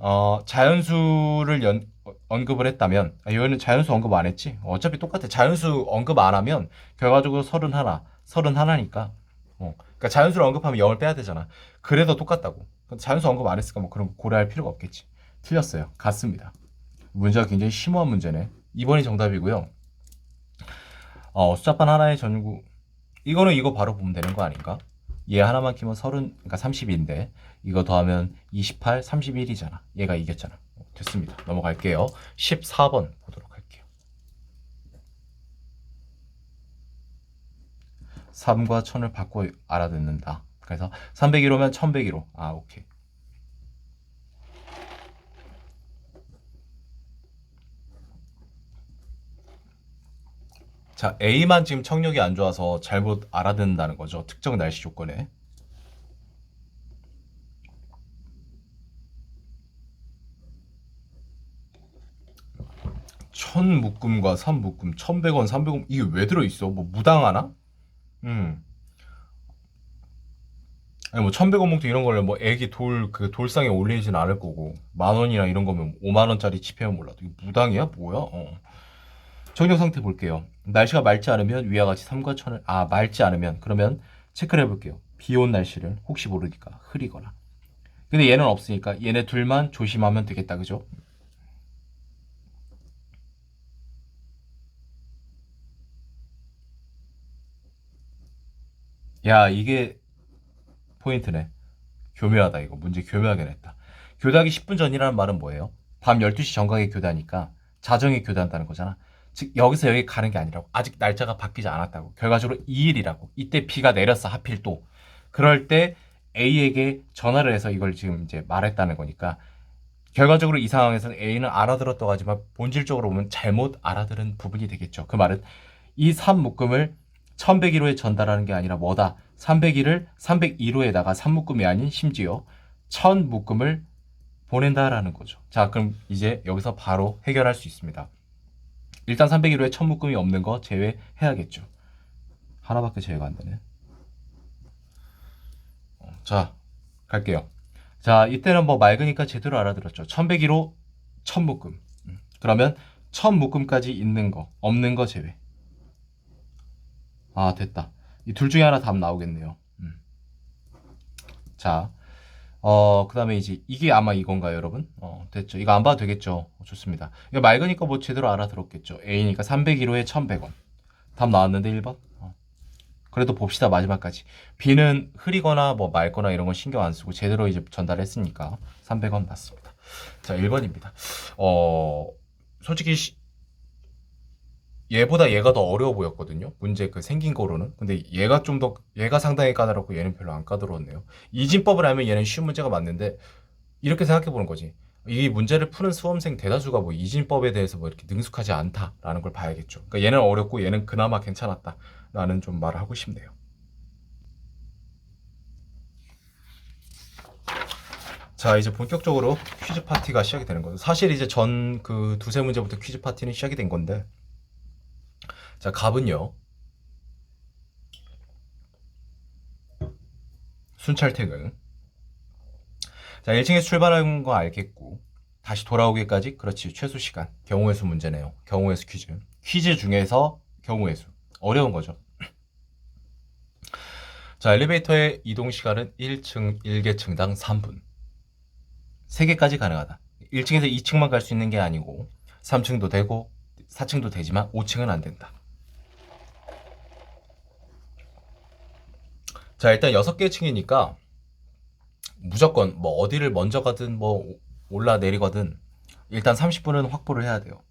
자연수를 언급을 했다면, 이거는 자연수 언급 안 했지? 어차피 똑같아. 자연수 언급 안 하면, 결과적으로 31니까. 그러니까 자연수를 언급하면 0을 빼야 되잖아. 그래도 똑같다고. 자연수 언급 안 했으니까 뭐 그런 거 고려할 필요가 없겠지. 틀렸어요. 같습니다. 문제가 굉장히 심오한 문제네. 2번이 정답이고요. 숫자판 하나의 전구. 이거는 이거 바로 보면 되는 거 아닌가? 얘 하나만 키면 30, 그러니까 32인데 이거 더하면 28, 31이잖아. 얘가 이겼잖아. 됐습니다. 넘어갈게요. 14번 보도록 할게요. 3과 1000을 바꿔 알아듣는다. 그래서 301호면 1101호. 오케이. 자, A만 지금 청력이 안 좋아서 잘못 알아듣는다는 거죠. 특정 날씨 조건에. 천 묶음과 3묶음, 1100원, 300원 이게 왜 들어있어? 뭐 무당하나? 아니 뭐 1100원 봉투 이런 거를 뭐 애기 그 돌상에 올리진 않을 거고 10,000원이나 이런 거면 50,000원짜리 지폐면 몰라도 이거 무당이야? 뭐야? 청력 상태 볼게요. 날씨가 맑지 않으면 위와 같이 3과 1000을 맑지 않으면 그러면 체크를 해볼게요. 비 온 날씨를 혹시 모르니까 흐리거나. 근데 얘는 없으니까 얘네 둘만 조심하면 되겠다. 그죠? 야, 이게 포인트네. 교묘하다 이거. 문제 교묘하게 냈다. 교대하기 10분 전이라는 말은 뭐예요? 밤 12시 정각에 교대하니까 자정에 교대한다는 거잖아. 즉 여기서 여기 가는 게 아니라고. 아직 날짜가 바뀌지 않았다고. 결과적으로 2일이라고. 이때 비가 내렸어. 하필 또. 그럴 때 A에게 전화를 해서 이걸 지금 이제 말했다는 거니까 결과적으로 이 상황에서는 A는 알아들었다고 하지만 본질적으로 보면 잘못 알아들은 부분이 되겠죠. 그 말은 이 3묶음을 1101호에 전달하는 게 아니라 뭐다? 301을 301호에다가 3묶음이 아닌 심지어 1000묶음을 보낸다라는 거죠. 자, 그럼 이제 여기서 바로 해결할 수 있습니다. 일단 301호에 1000묶음이 없는 거 제외해야겠죠. 하나밖에 제외가 안 되네. 자, 갈게요. 자, 이때는 뭐 맑으니까 제대로 알아들었죠. 1101호 1000묶음. 그러면 1000묶음까지 있는 거, 없는 거 제외. 됐다. 이 둘 중에 하나 답 나오겠네요. 자, 그 다음에 이제 이게 아마 이건가요, 여러분? 됐죠. 이거 안 봐도 되겠죠. 좋습니다. 이거 맑으니까 뭐 제대로 알아들었겠죠. A니까 301호에 1100원. 답 나왔는데 1번? 그래도 봅시다 마지막까지. B는 흐리거나 뭐 맑거나 이런 건 신경 안 쓰고 제대로 이제 전달했으니까 300원 맞습니다. 자 1번입니다. 솔직히 얘보다 얘가 더 어려워 보였거든요. 문제 그 생긴 거로는. 근데 얘가 상당히 까다롭고 얘는 별로 안 까다로웠네요. 이진법을 알면 얘는 쉬운 문제가 맞는데 이렇게 생각해 보는 거지. 이 문제를 푸는 수험생 대다수가 뭐 이진법에 대해서 뭐 이렇게 능숙하지 않다라는 걸 봐야겠죠. 그러니까 얘는 어렵고 얘는 그나마 괜찮았다라는 좀 말을 하고 싶네요. 자, 이제 본격적으로 퀴즈 파티가 시작이 되는 거죠. 사실 이제 전 그 두세 문제부터 퀴즈 파티는 시작이 된 건데, 자, 갑은요. 순찰퇴근. 자, 1층에서 출발한 거 알겠고, 다시 돌아오기까지, 그렇지, 최소 시간. 경우의 수 문제네요. 경우의 수 퀴즈. 퀴즈 중에서 경우의 수. 어려운 거죠. 자, 엘리베이터의 이동 시간은 1층 1개층당 3분. 3개까지 가능하다. 1층에서 2층만 갈 수 있는 게 아니고 3층도 되고 4층도 되지만 5층은 안 된다. 자, 일단 6개 층이니까 무조건 뭐 어디를 먼저 가든 뭐 올라내리거든 일단 30분은 확보를 해야 돼요.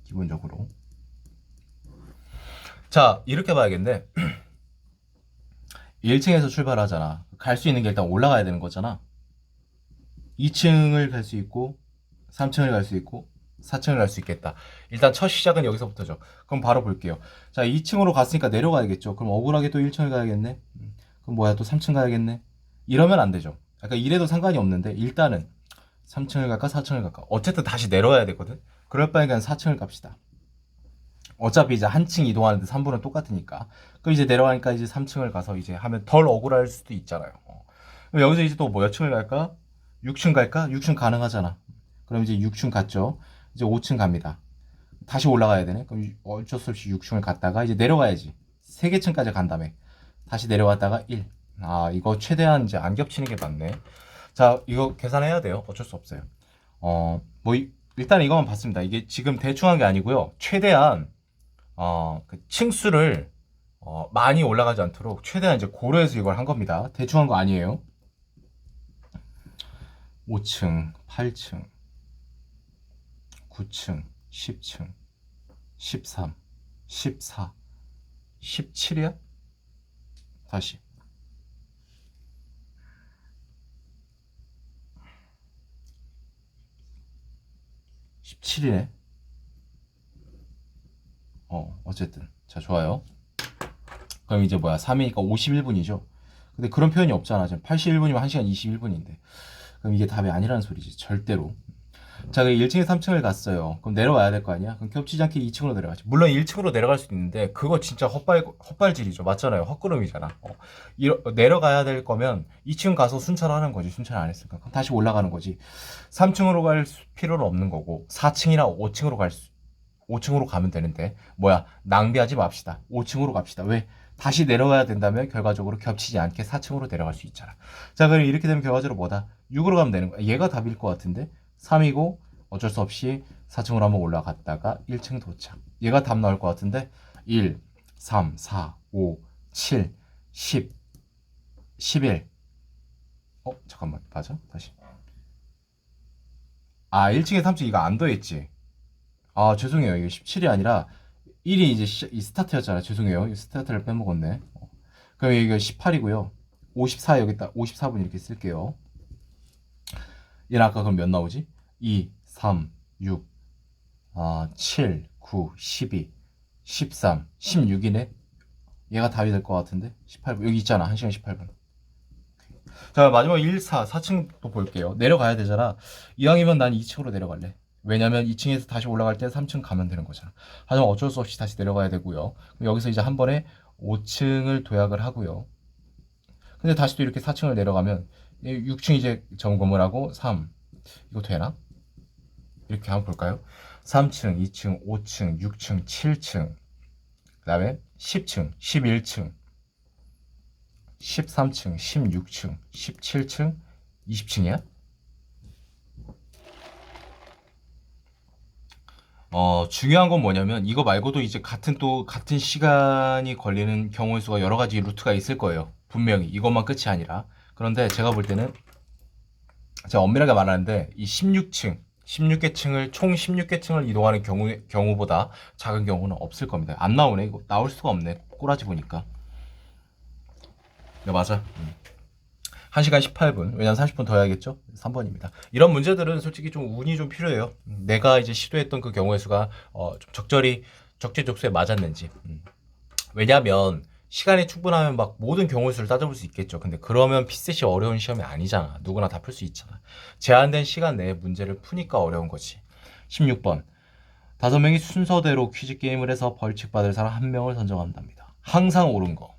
기본적으로. 자, 이렇게 봐야겠네. 1층에서 출발하잖아. 갈 수 있는 게 일단 올라가야 되는 거잖아. 2층을 갈 수 있고 3층을 갈 수 있고 4층을 갈 수 있겠다. 일단 첫 시작은 여기서부터죠. 그럼 바로 볼게요. 자, 2층으로 갔으니까 내려가야겠죠. 그럼 억울하게 또 1층을 가야겠네. 그럼 뭐야, 또 3층 가야겠네. 이러면 안 되죠. 그러니까 이래도 상관이 없는데 일단은 3층을 갈까 4층을 갈까. 어쨌든 다시 내려와야 되거든. 그럴 바에 그냥 4층을 갑시다. 어차피 이제 한 층 이동하는데 3분은 똑같으니까. 그럼 이제 내려가니까 이제 3층을 가서 이제 하면 덜 억울할 수도 있잖아요. 그럼 여기서 이제 또 몇 층을 갈까? 6층 갈까? 6층 가능하잖아. 그럼 이제 6층 갔죠. 이제 5층 갑니다. 다시 올라가야 되네. 그럼 어쩔 수 없이 6층을 갔다가 이제 내려가야지. 3개층까지 간 다음에 다시 내려왔다가 1. 아, 이거 최대한 이제 안 겹치는 게 맞네. 자, 이거 계산해야 돼요. 어쩔 수 없어요. 일단 이거만 봤습니다. 이게 지금 대충 한 게 아니고요. 최대한 그 층수를 많이 올라가지 않도록 최대한 이제 고려해서 이걸 한 겁니다. 대충 한 거 아니에요. 5층, 8층, 9층, 10층, 13, 14, 17이야? 다시. 17이네. 어쨌든. 자, 좋아요. 그럼 이제 뭐야? 3이니까 51분이죠. 근데 그런 표현이 없잖아. 지금 81분이면 1시간 21분인데. 그럼 이게 답이 아니라는 소리지. 절대로. 자, 1층에 3층을 갔어요. 그럼 내려와야 될 거 아니야? 그럼 겹치지 않게 2층으로 내려가지. 물론 1층으로 내려갈 수도 있는데 그거 진짜 헛발질이죠. 맞잖아요. 헛걸음이잖아. 내려가야 될 거면 2층 가서 순찰하는 거지. 순찰 안 했으니까. 그럼 다시 올라가는 거지. 3층으로 갈 필요는 없는 거고 4층이나 5층으로 가면 되는데 뭐야, 낭비하지 맙시다. 5층으로 갑시다. 왜? 다시 내려가야 된다면 결과적으로 겹치지 않게 4층으로 내려갈 수 있잖아. 자, 그럼 이렇게 되면 결과적으로 뭐다? 6으로 가면 되는 거야. 얘가 답일 것 같은데 3이고 어쩔 수 없이 4층으로 한번 올라갔다가 1층 도착. 얘가 답 나올 것 같은데 1, 3, 4, 5, 7, 10, 11. 잠깐만. 맞아? 다시. 1층에 3층 이거 안 더했지? 죄송해요. 이게 17이 아니라 1이 이제 이 스타트였잖아. 죄송해요. 이 스타트를 빼먹었네. 그럼 이거 18이고요. 54 여기다 54분 이렇게 쓸게요. 얘는 아까 그럼 몇 나오지? 2, 3, 6, 7, 9, 12, 13, 16이네. 얘가 답이 될 것 같은데 18분 여기 있잖아. 1시간 18분. 자, 마지막 1, 4, 4층 또 볼게요. 내려가야 되잖아. 이왕이면 난 2층으로 내려갈래. 왜냐면 2층에서 다시 올라갈 때 3층 가면 되는 거잖아. 하지만 어쩔 수 없이 다시 내려가야 되고요. 여기서 이제 한 번에 5층을 도약을 하고요. 근데 다시 또 이렇게 4층을 내려가면 6층 이제 점검을 하고 3. 이거 되나? 이렇게 한번 볼까요? 3층, 2층, 5층, 6층, 7층, 그 다음에 10층, 11층, 13층, 16층, 17층, 20층이야? 중요한 건 뭐냐면 이거 말고도 이제 같은 시간이 걸리는 경우의 수가 여러 가지 루트가 있을 거예요. 분명히 이것만 끝이 아니라. 그런데 제가 볼 때는 제가 엄밀하게 말하는데 이 16층을 총 16개층을 이동하는 경우보다 작은 경우는 없을 겁니다. 안 나오네. 이거 나올 수가 없네. 꼬라지 보니까. 네, 맞아. 1시간 18분. 왜냐면 30분 더 해야겠죠? 3번입니다. 이런 문제들은 솔직히 좀 운이 좀 필요해요. 내가 이제 시도했던 그 경우의 수가 좀 적재적소에 맞았는지. 왜냐면 시간이 충분하면 막 모든 경우의 수를 따져볼 수 있겠죠. 근데 그러면 피셋이 어려운 시험이 아니잖아. 누구나 다 풀 수 있잖아. 제한된 시간 내에 문제를 푸니까 어려운 거지. 16번. 5명이 순서대로 퀴즈 게임을 해서 벌칙 받을 사람 1명을 선정한답니다. 항상 옳은 거.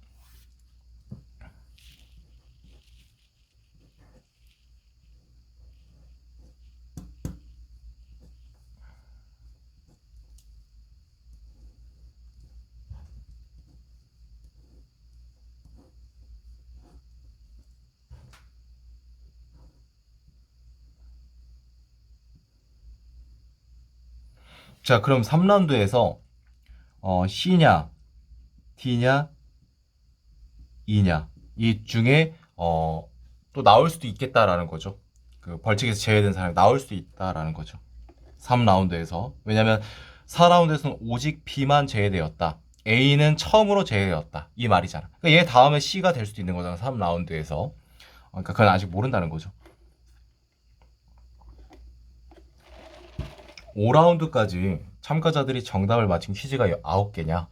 자, 그럼 3라운드에서 C냐, D냐, E냐 이 중에 또 나올 수도 있겠다라는 거죠. 그 벌칙에서 제외된 사람이 나올 수도 있다라는 거죠. 3라운드에서. 왜냐면 4라운드에서는 오직 B만 제외되었다. A는 처음으로 제외되었다. 이 말이잖아. 그러니까 얘 다음에 C가 될 수도 있는 거잖아. 3라운드에서. 그러니까 그건 아직 모른다는 거죠. 5라운드까지 참가자들이 정답을 맞힌 퀴즈가 9개냐?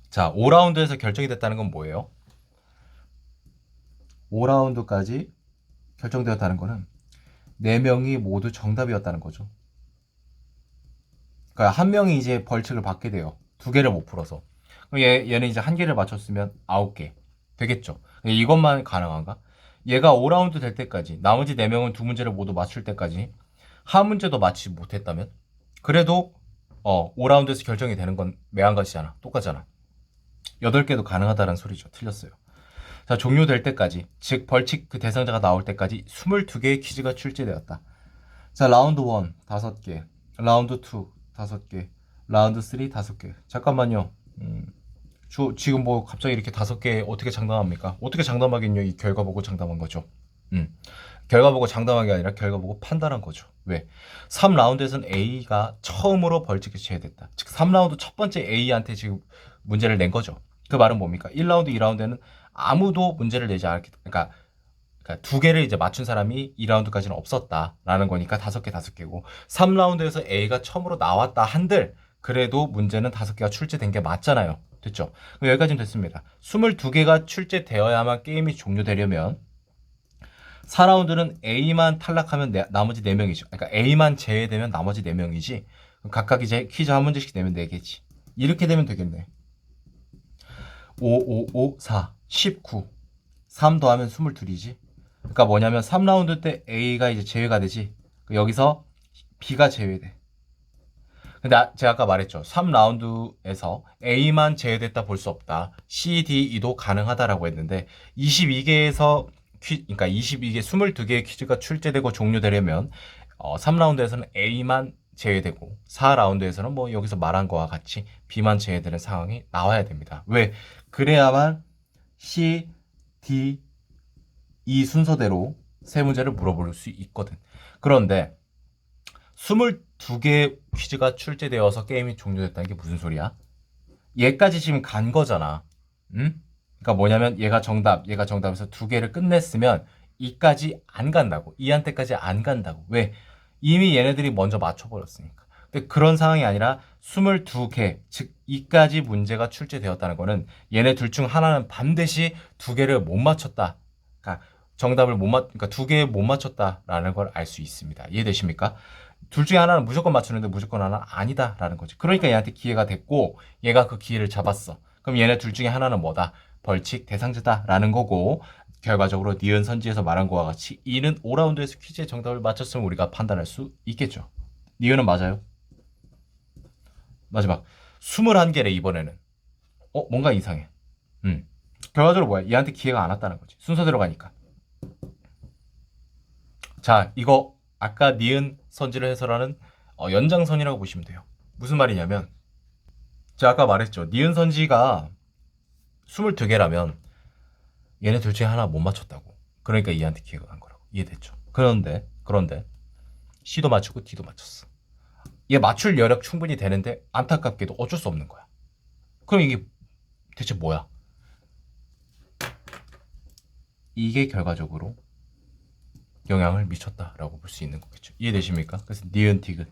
자, 5라운드에서 결정이 됐다는 건 뭐예요? 5라운드까지 결정되었다는 거는 4명이 모두 정답이었다는 거죠. 그러니까 한 명이 이제 벌칙을 받게 돼요. 2개를 못 풀어서. 그럼 얘는 이제 1개를 맞췄으면 9개. 되겠죠. 이것만 가능한가? 얘가 5라운드 될 때까지, 나머지 4명은 2문제를 모두 맞출 때까지 한 문제도 맞히지 못했다면 그래도 5라운드에서 결정이 되는 건 매한가지잖아. 똑같잖아. 8개도 가능하다는 소리죠. 틀렸어요. 자, 종료될 때까지, 즉 벌칙 그 대상자가 나올 때까지 22개의 퀴즈가 출제되었다. 자, 라운드 1 5개, 라운드 2 5개, 라운드 3 5개. 잠깐만요. 지금 뭐 갑자기 이렇게 5개 어떻게 장담합니까? 어떻게 장담하겠냐? 이 결과 보고 장담한 거죠. 결과 보고 장담한 게 아니라 결과 보고 판단한 거죠. 왜? 3라운드에서는 A가 처음으로 벌칙에 제외됐다. 즉 3라운드 첫 번째 A한테 지금 문제를 낸 거죠. 그 말은 뭡니까? 1라운드, 2라운드에는 아무도 문제를 내지 않았기, 그러니까 2개를 이제 맞춘 사람이 2라운드까지는 없었다라는 거니까 5개, 5개고 3라운드에서 A가 처음으로 나왔다 한들 그래도 문제는 5개가 출제된 게 맞잖아요. 됐죠? 여기까지는 됐습니다. 22개가 출제되어야만 게임이 종료되려면 4라운드는 A만 탈락하면 나머지 4명이죠. 그러니까 A만 제외되면 나머지 4명이지. 각각 이제 퀴즈 한 문제씩 내면 4개지. 이렇게 되면 되겠네. 5, 5, 5, 4, 19. 3 더하면 22이지. 그러니까 뭐냐면 3라운드 때 A가 이제 제외가 되지. 여기서 B가 제외돼. 근데 제가 아까 말했죠. 3라운드에서 A만 제외됐다 볼 수 없다. C, D, E도 가능하다라고 했는데 22개에서 그러니까 22개, 22개의 퀴즈가 출제되고 종료되려면 3라운드에서는 A만 제외되고 4라운드에서는 뭐 여기서 말한 거와 같이 B만 제외되는 상황이 나와야 됩니다. 왜? 그래야만 C, D, E 순서대로 세 문제를 물어볼 수 있거든. 그런데 22개 퀴즈가 출제되어서 게임이 종료됐다는 게 무슨 소리야? 얘까지 지금 간 거잖아. 응? 그러니까 뭐냐면 얘가 정답에서 2개를 끝냈으면 이까지 안 간다고. 이한테까지 안 간다고. 왜? 이미 얘네들이 먼저 맞춰버렸으니까. 근데 그런 상황이 아니라 22개, 즉 이까지 문제가 출제되었다는 거는 얘네 둘 중 하나는 반드시 2개를 못 맞췄다. 그러니까 그러니까 2개 못 맞췄다라는 걸 알 수 있습니다. 이해되십니까? 둘 중에 하나는 무조건 맞추는데 무조건 하나는 아니다라는 거지. 그러니까 얘한테 기회가 됐고 얘가 그 기회를 잡았어. 그럼 얘네 둘 중에 하나는 뭐다? 벌칙 대상자다라는 거고 결과적으로 니은 선지에서 말한 거와 같이 이는 5라운드에서 퀴즈의 정답을 맞췄으면 우리가 판단할 수 있겠죠. 니은은 맞아요. 마지막 21개래 이번에는. 뭔가 이상해. 결과적으로 뭐야? 얘한테 기회가 안 왔다는 거지. 순서대로 가니까. 자, 이거 아까 니은 선지를 해설하는 연장선이라고 보시면 돼요. 무슨 말이냐면 제가 아까 말했죠. 니은 선지가 22개라면 얘네 둘 중에 하나 못 맞췄다고. 그러니까 이한테 기회가 간 거라고. 이해됐죠? 그런데 C도 맞추고 D도 맞췄어. 얘 맞출 여력 충분히 되는데 안타깝게도 어쩔 수 없는 거야. 그럼 이게 대체 뭐야? 이게 결과적으로 영향을 미쳤다라고 볼 수 있는 거겠죠. 이해되십니까? 그래서 니은 디귿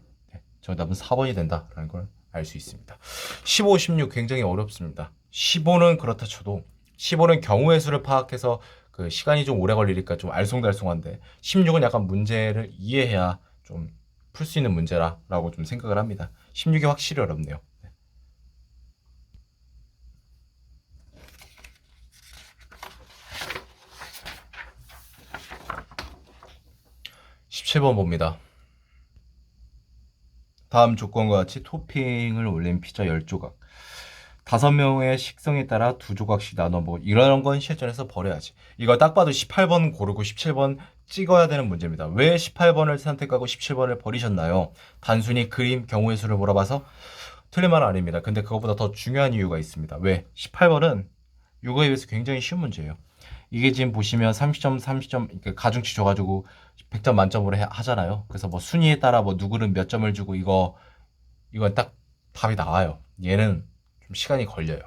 정답은 4번이 된다라는 걸 알 수 있습니다. 15, 16 굉장히 어렵습니다. 15는 그렇다 쳐도 15는 경우의 수를 파악해서 그 시간이 좀 오래 걸리니까 좀 알쏭달쏭한데 16은 약간 문제를 이해해야 좀 풀 수 있는 문제라고 좀 생각을 합니다. 16이 확실히 어렵네요. 17번 봅니다. 다음 조건과 같이 토핑을 올린 피자 10조각 5명의 식성에 따라 2조각씩 나눠 먹고 이런 건 실전에서 버려야지. 이거 딱 봐도 18번 고르고 17번 찍어야 되는 문제입니다. 왜 18번을 선택하고 17번을 버리셨나요? 단순히 그림 경우의 수를 물어봐서 틀린 말은 아닙니다. 근데 그것보다 더 중요한 이유가 있습니다. 왜? 18번은 이거에 비해서 굉장히 쉬운 문제예요. 이게 지금 보시면 30점, 30점 가중치 줘가지고 100점 만점으로 하잖아요. 그래서 뭐 순위에 따라 뭐 누구는 몇 점을 주고 이건 딱 답이 나와요. 얘는 좀 시간이 걸려요.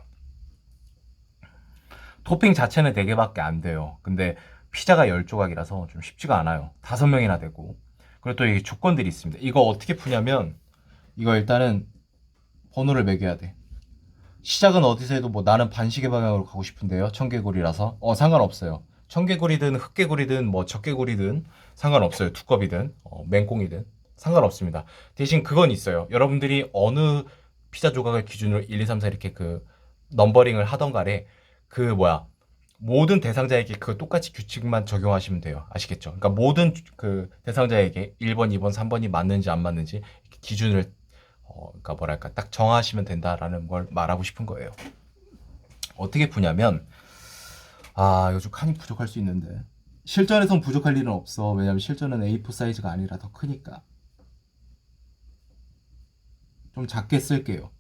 토핑 자체는 4개밖에 안 돼요. 근데 피자가 10조각이라서 좀 쉽지가 않아요. 5명이나 되고. 그리고 또 이게 조건들이 있습니다. 이거 어떻게 푸냐면 이거 일단은 번호를 매겨야 돼. 시작은 어디서 해도 뭐 나는 반시계 방향으로 가고 싶은데요. 청개구리라서 상관없어요. 청개구리든 흑개구리든 뭐 적개구리든 상관없어요. 두꺼비든 맹꽁이든 상관없습니다. 대신 그건 있어요. 여러분들이 어느 피자 조각을 기준으로 1, 2, 3, 4 이렇게 그 넘버링을 하던 간에 그 뭐야 모든 대상자에게 그 똑같이 규칙만 적용하시면 돼요. 아시겠죠? 그러니까 모든 그 대상자에게 1번, 2번, 3번이 맞는지 안 맞는지 기준을 그러니까 뭐랄까 딱 정하시면 된다라는 걸 말하고 싶은 거예요. 어떻게 푸냐면 이거 좀 칸이 부족할 수 있는데 실전에선 부족할 일은 없어. 왜냐면 실전은 A4 사이즈가 아니라 더 크니까 좀 작게 쓸게요.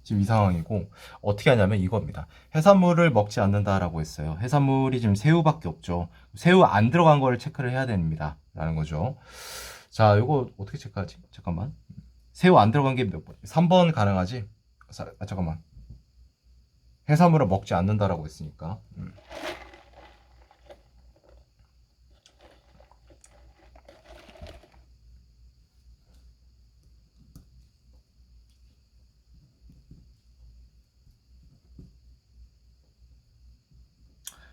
지금 이 상황이고 어떻게 하냐면 이겁니다. 해산물을 먹지 않는다라고 했어요. 해산물이 지금 새우밖에 없죠. 새우 안 들어간 거를 체크를 해야 됩니다. 라는 거죠. 자, 이거 어떻게 체크하지? 잠깐만. 새우 안 들어간 게 몇 번? 3번 가능하지? 잠깐만. 해산물을 먹지 않는다라고 했으니까.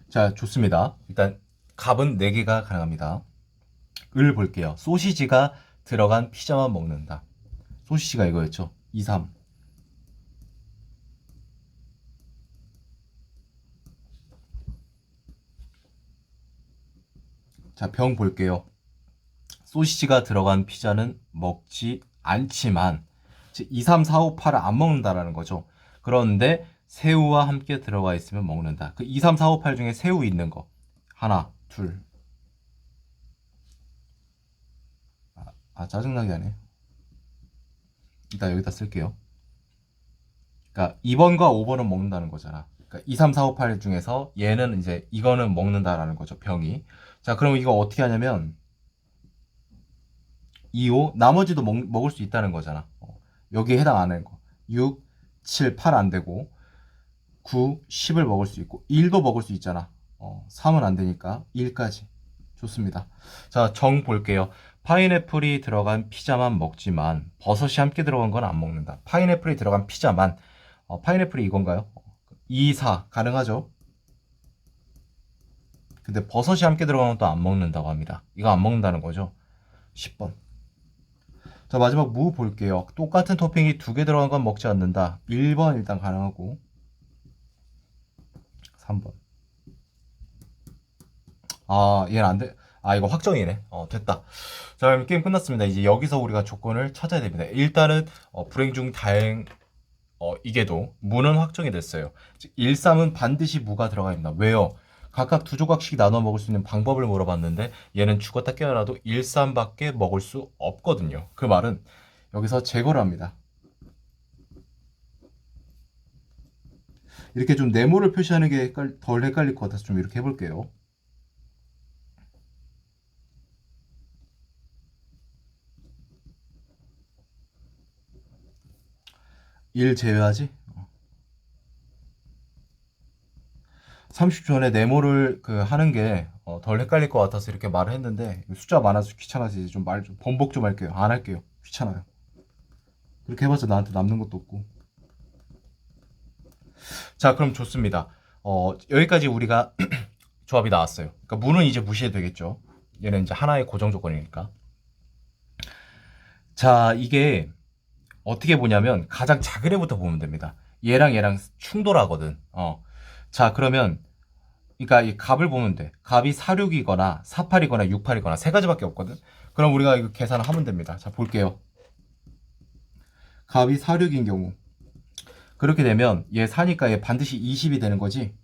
자, 좋습니다. 일단 값은 4개가 가능합니다. 을 볼게요. 소시지가 들어간 피자만 먹는다. 소시지가 이거였죠. 2, 3. 자, 병 볼게요. 소시지가 들어간 피자는 먹지 않지만 2, 3, 4, 5, 8을 안 먹는다라는 거죠. 그런데 새우와 함께 들어가 있으면 먹는다. 그 2, 3, 4, 5, 8 중에 새우 있는 거 하나, 둘. 짜증나게 하네. 일단 여기다 쓸게요. 그러니까 2번과 5번은 먹는다는 거잖아. 그러니까 2, 3, 4, 5, 8 중에서 얘는 이제 이거는 먹는다라는 거죠. 병이. 자, 그럼 이거 어떻게 하냐면 2, 5 나머지도 먹을 수 있다는 거잖아. 여기에 해당 안 하는 거. 6, 7, 8 안 되고 9, 10을 먹을 수 있고 1도 먹을 수 있잖아. 3은 안 되니까 1까지. 좋습니다. 자, 정 볼게요. 파인애플이 들어간 피자만 먹지만 버섯이 함께 들어간 건 안 먹는다. 파인애플이 들어간 피자만 파인애플이 이건가요? 2, 4 가능하죠? 근데 버섯이 함께 들어간 건 또 안 먹는다고 합니다. 이거 안 먹는다는 거죠. 10번. 자, 마지막 무 볼게요. 똑같은 토핑이 2개 들어간 건 먹지 않는다. 1번 일단 가능하고 3번. 얘는 안 돼. 이거 확정이네. 됐다. 자, 그럼 게임 끝났습니다. 이제 여기서 우리가 조건을 찾아야 됩니다. 일단은 불행 중 다행 이게도 무는 확정이 됐어요. 즉 1, 3은 반드시 무가 들어가 있다. 왜요? 각각 두 조각씩 나눠 먹을 수 있는 방법을 물어봤는데 얘는 죽었다 깨어나도 1, 3밖에 먹을 수 없거든요. 그 말은 여기서 제거를 합니다. 이렇게 좀 네모를 표시하는 게 덜 헷갈릴 것 같아서 좀 이렇게 해볼게요. 1 제외하지? 30초 전에 네모를 하는 게 덜 헷갈릴 것 같아서 이렇게 말을 했는데 숫자 많아서 귀찮아서 이제 좀 말 좀 번복 좀 할게요. 안 할게요. 귀찮아요. 그렇게 해봤자 나한테 남는 것도 없고. 자, 그럼 좋습니다. 여기까지 우리가 조합이 나왔어요. 그러니까 문은 이제 무시해도 되겠죠. 얘는 이제 하나의 고정 조건이니까. 자, 이게 어떻게 보냐면 가장 작은 애부터 보면 됩니다. 얘랑 얘랑 충돌하거든. 자, 그러면 그러니까 이 값을 보면 돼. 값이 46이거나 48이거나 68이거나 세 가지밖에 없거든. 그럼 우리가 이거 계산을 하면 됩니다. 자, 볼게요. 값이 46인 경우 그렇게 되면 얘 4니까 얘 반드시 20이 되는 거지.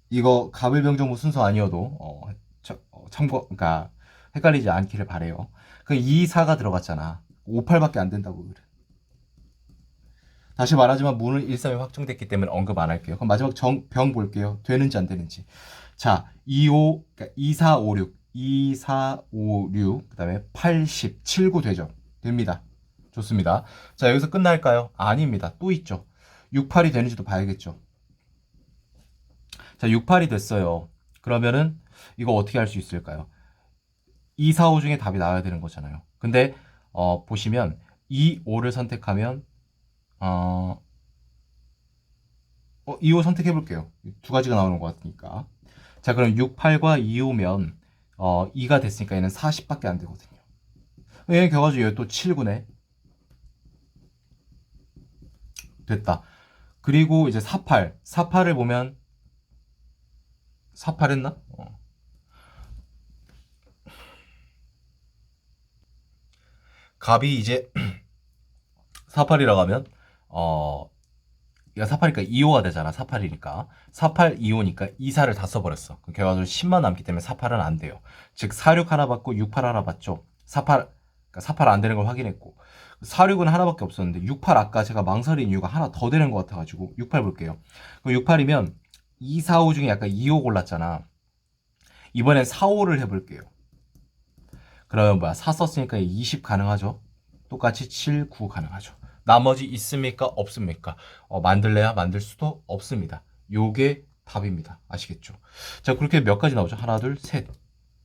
이거 갑을병정무 순서 아니어도 참고 그러니까 헷갈리지 않기를 바래요. 그 2, 4가 들어갔잖아. 58밖에 안 된다고 그래. 다시 말하지만 문은 1, 3이 확정됐기 때문에 언급 안 할게요. 그럼 마지막 병 볼게요. 되는지 안 되는지. 자, 25, 그러니까 2, 4, 5, 6, 2, 4, 5, 6, 그 다음에 80, 7, 9 되죠. 됩니다. 좋습니다. 자, 여기서 끝날까요? 아닙니다. 또 있죠. 6, 8이 되는지도 봐야겠죠. 자, 6, 8이 됐어요. 그러면은 이거 어떻게 할 수 있을까요? 2, 4, 5 중에 답이 나와야 되는 거잖아요. 근데 보시면 2, 5를 선택하면 2, 5 선택해 볼게요. 두 가지가 나오는 것 같으니까. 자, 그럼 6, 8과 2, 5면 2가 됐으니까 얘는 40밖에 안 되거든요. 얘는 겨가지고 얘 또 7, 9네. 됐다. 그리고 이제 48. 48을 보면 48 했나? 값이 이제 48이라고 하면 얘가 48이니까 25가 되잖아. 48이니까. 48, 25니까 24를 다 써버렸어. 그럼 결과적으로 10만 남기 때문에 48은 안 돼요. 즉 46 하나 받고 68 하나 받죠. 48, 그러니까 48 안 되는 걸 확인했고 46은 하나밖에 없었는데 68 아까 제가 망설인 이유가 하나 더 되는 것 같아가지고 68 볼게요. 그럼 68이면 2, 4, 5 중에 약간 2, 5 골랐잖아. 이번엔 4, 5를 해볼게요. 그러면 뭐야? 4 썼으니까 20 가능하죠? 똑같이 7, 9 가능하죠. 나머지 있습니까? 없습니까? 만들래야 만들 수도 없습니다. 요게 답입니다. 아시겠죠? 자, 그렇게 몇 가지 나오죠? 하나, 둘, 셋.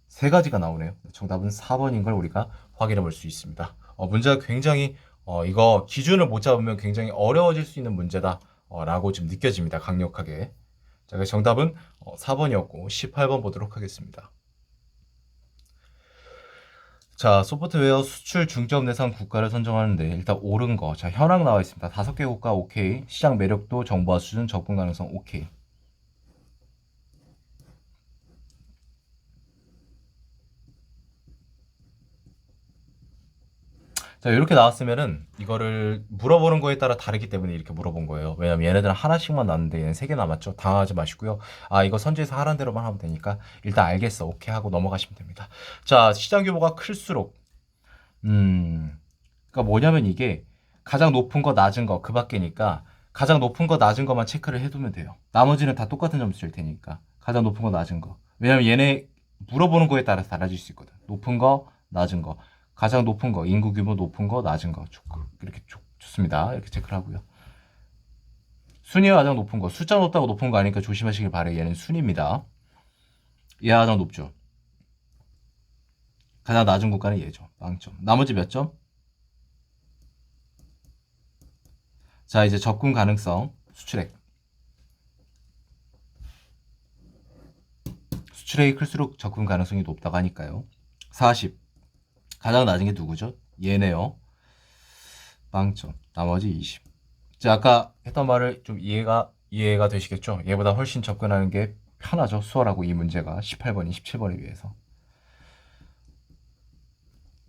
세 가지가 나오네요. 정답은 4번인 걸 우리가 확인해 볼 수 있습니다. 문제가 굉장히 이거 기준을 못 잡으면 굉장히 어려워질 수 있는 문제다 라고 좀 느껴집니다. 강력하게. 자, 그래서 정답은 4번이었고 18번 보도록 하겠습니다. 자, 소프트웨어 수출 중점 대상 국가를 선정하는데 일단 옳은 거. 자, 현황 나와 있습니다. 5개 국가 오케이. 시장 매력도, 정보화 수준, 접근 가능성 오케이. 자, 이렇게 나왔으면은 이거를 물어보는 거에 따라 다르기 때문에 이렇게 물어본 거예요. 왜냐면 얘네들은 하나씩만 나왔는데 얘는 3개 남았죠. 당하지 마시고요. 이거 선지에서 하라는 대로만 하면 되니까 일단 알겠어. 오케이 하고 넘어가시면 됩니다. 자, 시장 규모가 클수록 그러니까 뭐냐면 이게 가장 높은 거 낮은 거 그 밖에니까 가장 높은 거 낮은 거만 체크를 해두면 돼요. 나머지는 다 똑같은 점수 줄 테니까 가장 높은 거 낮은 거. 왜냐면 얘네 물어보는 거에 따라서 달라질 수 있거든. 높은 거 낮은 거 가장 높은 거 인구 규모 높은 거 낮은 거 이렇게 좋습니다. 이렇게 체크를 하고요. 순위가 가장 높은 거 숫자 높다고 높은 거 아니니까 조심하시길 바래요. 얘는 순위입니다. 얘가 가장 높죠. 가장 낮은 국가는 얘죠. 빵점. 나머지 몇 점? 자, 이제 접근 가능성 수출액. 수출액이 클수록 접근 가능성이 높다고 하니까요. 40. 가장 낮은 게 누구죠? 얘네요. 빵점. 나머지 20. 자, 아까 했던 말을 좀 이해가 되시겠죠? 얘보다 훨씬 접근하는 게 편하죠. 수월하고 이 문제가 18번이 17번에 비해서.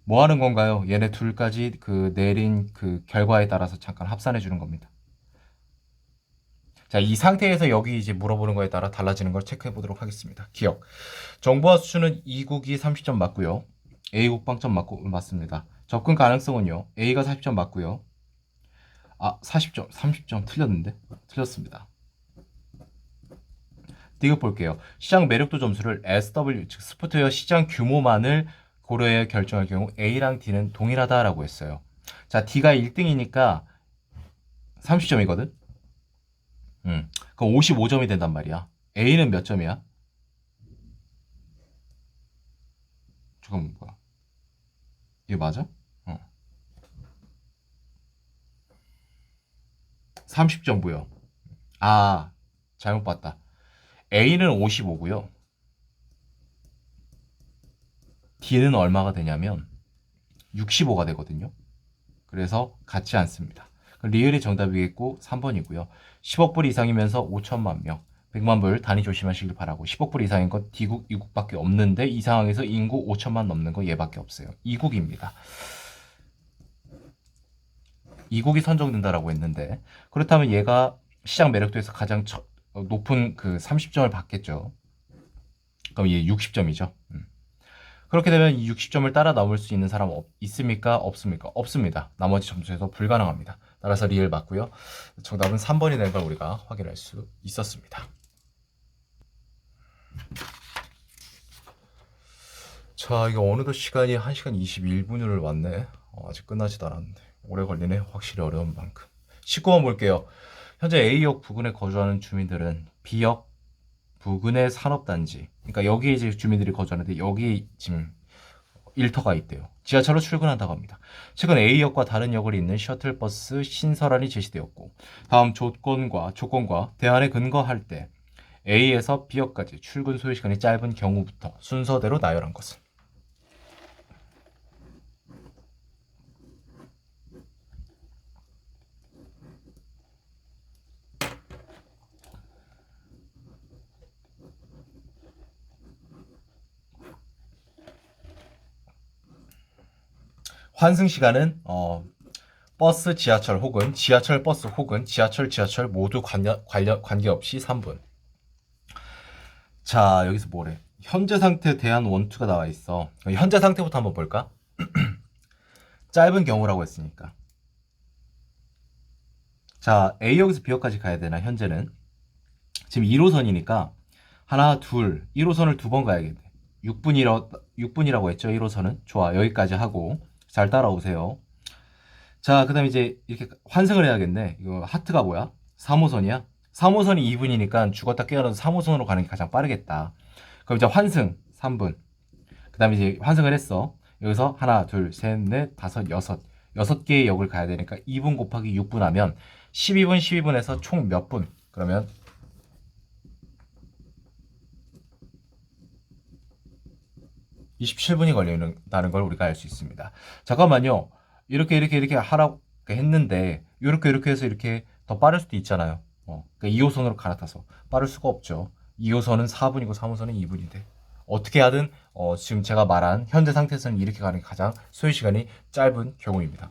뭐 하는 건가요? 얘네 둘까지 내린 그 결과에 따라서 잠깐 합산해 주는 겁니다. 자, 이 상태에서 여기 이제 물어보는 거에 따라 달라지는 걸 체크해 보도록 하겠습니다. 기억. 정보화 수준은 2국이 30점 맞고요. A국 빵점 맞습니다. 접근 가능성은요. A가 40점 맞고요. 아, 40점, 30점 틀렸는데? 틀렸습니다. 디귿 볼게요. 시장 매력도 점수를 SW, 즉 소프트웨어 시장 규모만을 고려해 결정할 경우 A랑 D는 동일하다라고 했어요. 자, D가 1등이니까 30점이거든? 그럼 55점이 된단 말이야. A는 몇 점이야? 잠깐만, 뭐야. 이게 맞아? 30점 부여. 아, 잘못 봤다. A는 55고요. D는 얼마가 되냐면 65가 되거든요. 그래서 같지 않습니다. 리을이 정답이겠고 3번이고요. 10억 불 이상이면서 5천만 명. 100만 불 단위 조심하시길 바라고. 10억 불 이상인 건 D국, E국밖에 없는데 이 상황에서 인구 5천만 넘는 거 얘밖에 없어요. E국입니다. E국이 선정된다라고 했는데 그렇다면 얘가 시장 매력도에서 가장 높은 그 30점을 받겠죠. 그럼 얘 60점이죠. 그렇게 되면 이 60점을 따라 넘을 수 있는 사람 있습니까? 없습니까? 없습니다. 나머지 점수에서 불가능합니다. 따라서 리을 맞고요. 정답은 3번이 된 걸 우리가 확인할 수 있었습니다. 자, 이거 어느덧 시간이 1시간 21분을 왔네. 아직 끝나지도 않았는데 오래 걸리네. 확실히 어려운 만큼. 19번 볼게요. 현재 A역 부근에 거주하는 주민들은 B역 부근의 산업단지, 그러니까 여기 이제 주민들이 거주하는데 여기 지금 일터가 있대요. 지하철로 출근한다고 합니다. 최근 A역과 다른 역을 잇는 셔틀버스 신설안이 제시되었고 다음 조건과 대안에 근거할 때 A에서 B역까지 출근 소요 시간이 짧은 경우부터 순서대로 나열한 것은. 환승 시간은 버스, 지하철 혹은 지하철, 버스 혹은 지하철 모두 관계없이 3분. 자, 여기서 뭐래? 현재 상태 대한 원투가 나와 있어. 현재 상태부터 한번 볼까? 짧은 경우라고 했으니까. 자, A역에서 B역까지 가야 되나, 현재는? 지금 1호선이니까 하나, 둘, 1호선을 두 번 가야겠네. 6분이라고 했죠, 1호선은. 좋아, 여기까지 하고 잘 따라오세요. 자, 그 다음에 이제 이렇게 환승을 해야겠네. 이거 하트가 뭐야? 3호선이야? 3호선이 2분이니까 죽었다 깨어나서 3호선으로 가는 게 가장 빠르겠다. 그럼 이제 환승 3분. 그 다음에 이제 환승을 했어. 여기서 하나, 둘, 셋, 넷, 다섯, 여섯 개의 역을 가야 되니까 2분 곱하기 6분 하면 12분에서 총 몇 분? 그러면 27분이 걸린다는 걸 우리가 알 수 있습니다. 잠깐만요. 이렇게 하라고 했는데 이렇게 해서 이렇게 더 빠를 수도 있잖아요. 그러니까 2호선으로 갈아타서 빠를 수가 없죠. 2호선은 4분이고 3호선은 2분인데 어떻게 하든 지금 제가 말한 현재 상태에서는 이렇게 가는 게 가장 소요 시간이 짧은 경우입니다.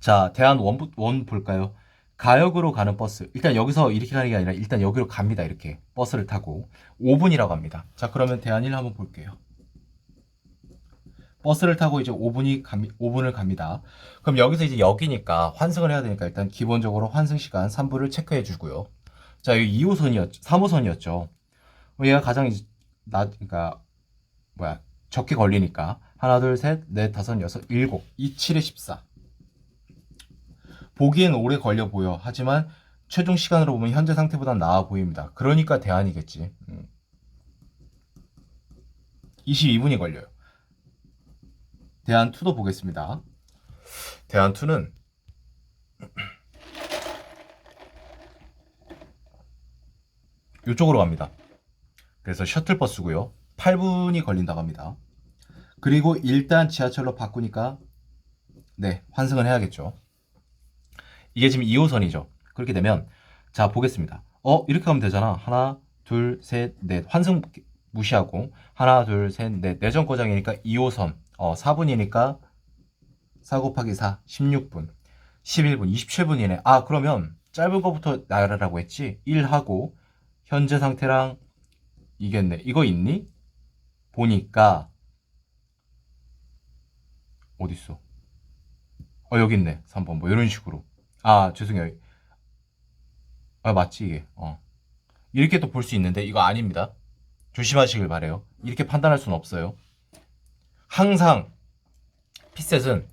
자, 대안 원 볼까요? 가역으로 가는 버스. 일단 여기서 이렇게 가는 게 아니라 일단 여기로 갑니다. 이렇게 버스를 타고 5분이라고 합니다. 자, 그러면 대안 1 한번 볼게요. 버스를 타고 이제 5분을 갑니다. 그럼 여기서 이제 역이니까 환승을 해야 되니까 일단 기본적으로 환승 시간 3분을 체크해 주고요. 자, 여기 2호선이었죠. 3호선이었죠. 얘가 가장 이제 그러니까 적게 걸리니까 하나, 둘, 셋, 넷, 다섯, 여섯, 일곱, 2, 7에 14. 보기엔 오래 걸려 보여. 하지만 최종 시간으로 보면 현재 상태보다 나아 보입니다. 그러니까 대안이겠지. 22분이 걸려요. 대안 2도 보겠습니다. 대안 2는 이쪽으로 갑니다. 그래서 셔틀버스고요. 8분이 걸린다고 합니다. 그리고 일단 지하철로 바꾸니까 네, 환승을 해야겠죠. 이게 지금 2호선이죠. 그렇게 되면 자, 보겠습니다. 이렇게 하면 되잖아. 하나, 둘, 셋, 넷. 환승 무시하고 하나, 둘, 셋, 넷. 내전 고장이니까 2호선. 4분이니까 4 곱하기 4, 16분. 11분, 27분이네. 아, 그러면 짧은 거부터 나열하라고 했지. 1하고 현재 상태랑 이겠네. 이거 있니? 보니까 어딨어? 여기 있네. 3번 뭐 이런 식으로. 아 죄송해요. 맞지 이게. 이렇게 또 볼 수 있는데 이거 아닙니다. 조심하시길 바래요. 이렇게 판단할 수는 없어요. 항상 피셋은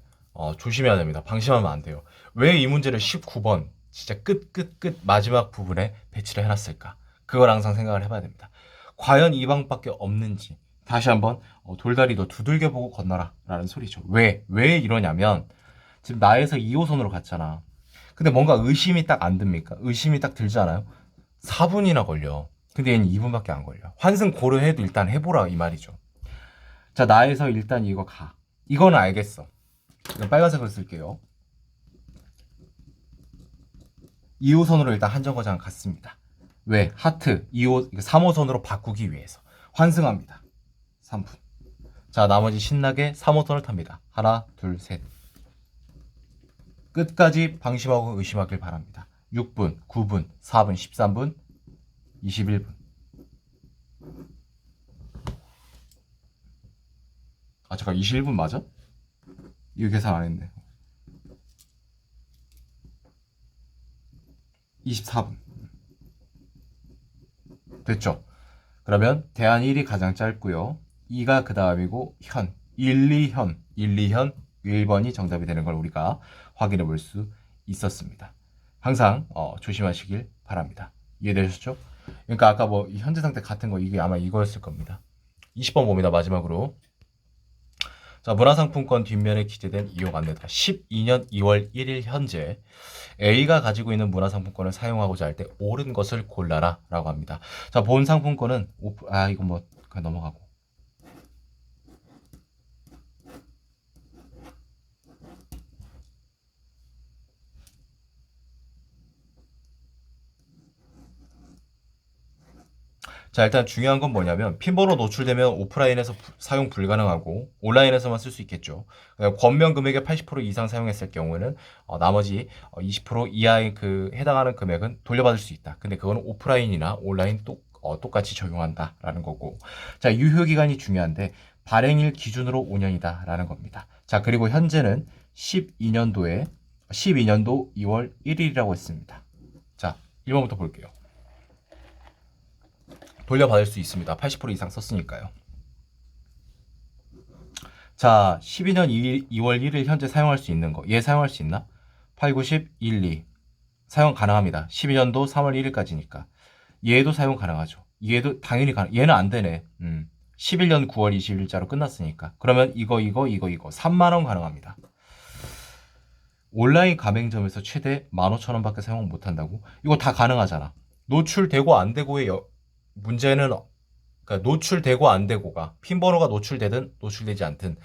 조심해야 됩니다. 방심하면 안 돼요. 왜 이 문제를 19번 진짜 끝 마지막 부분에 배치를 해놨을까? 그걸 항상 생각을 해봐야 됩니다. 과연 이 방밖에 없는지 다시 한번 돌다리도 두들겨 보고 건너라 라는 소리죠. 왜 이러냐면 지금 나에서 2호선으로 갔잖아. 근데 뭔가 의심이 딱 안 듭니까? 의심이 딱 들지 않아요? 4분이나 걸려. 근데 얘는 2분밖에 안 걸려. 환승 고려해도 일단 해보라 이 말이죠. 자, 나에서 일단 이거 가. 이거는 알겠어. 이건 빨간색으로 쓸게요. 2호선으로 일단 한정거장 갔습니다. 왜? 하트 2호, 3호선으로 바꾸기 위해서 환승합니다. 3분. 자, 나머지 신나게 3호선을 탑니다. 하나, 둘, 셋. 끝까지 방심하고 의심하길 바랍니다. 6분, 9분, 4분, 13분, 21분. 잠깐 21분 맞아? 이거 계산 안 했네. 24분. 됐죠? 그러면 대안 1이 가장 짧고요. 2가 그 다음이고 현, 1, 2현, 1, 2현, 1번이 정답이 되는 걸 우리가 확인해 볼 수 있었습니다. 항상 조심하시길 바랍니다. 이해되셨죠? 그러니까 아까 뭐 현재 상태 같은 거 이게 아마 이거였을 겁니다. 20번 봅니다. 마지막으로. 자, 문화상품권 뒷면에 기재된 이용 안내다. 12년 2월 1일 현재 A가 가지고 있는 문화상품권을 사용하고자 할 때 옳은 것을 골라라 라고 합니다. 자, 본 상품권은 이거 뭐 그냥 넘어가고. 자, 일단 중요한 건 뭐냐면 핀번호 노출되면 오프라인에서 사용 불가능하고 온라인에서만 쓸 수 있겠죠. 권면 금액의 80% 이상 사용했을 경우에는 나머지 20% 이하의 그 해당하는 금액은 돌려받을 수 있다. 근데 그거는 오프라인이나 온라인 똑같이 적용한다라는 거고. 자, 유효 기간이 중요한데 발행일 기준으로 5년이다라는 겁니다. 자, 그리고 현재는 12년도 2월 1일이라고 했습니다. 자, 1번부터 볼게요. 돌려받을 수 있습니다. 80% 이상 썼으니까요. 자, 12년 2월 1일 현재 사용할 수 있는 거. 얘 사용할 수 있나? 8, 90, 1, 2. 사용 가능합니다. 12년도 3월 1일까지니까. 얘도 사용 가능하죠. 얘도 당연히 얘는 안 되네. 11년 9월 20일자로 끝났으니까. 그러면 이거 3만 원 가능합니다. 온라인 가맹점에서 최대 15,000원밖에 사용 못 한다고? 이거 다 가능하잖아. 노출되고 안 되고의 문제는 그러니까 노출되고 안 되고가 핀번호가 노출되든 노출되지 않든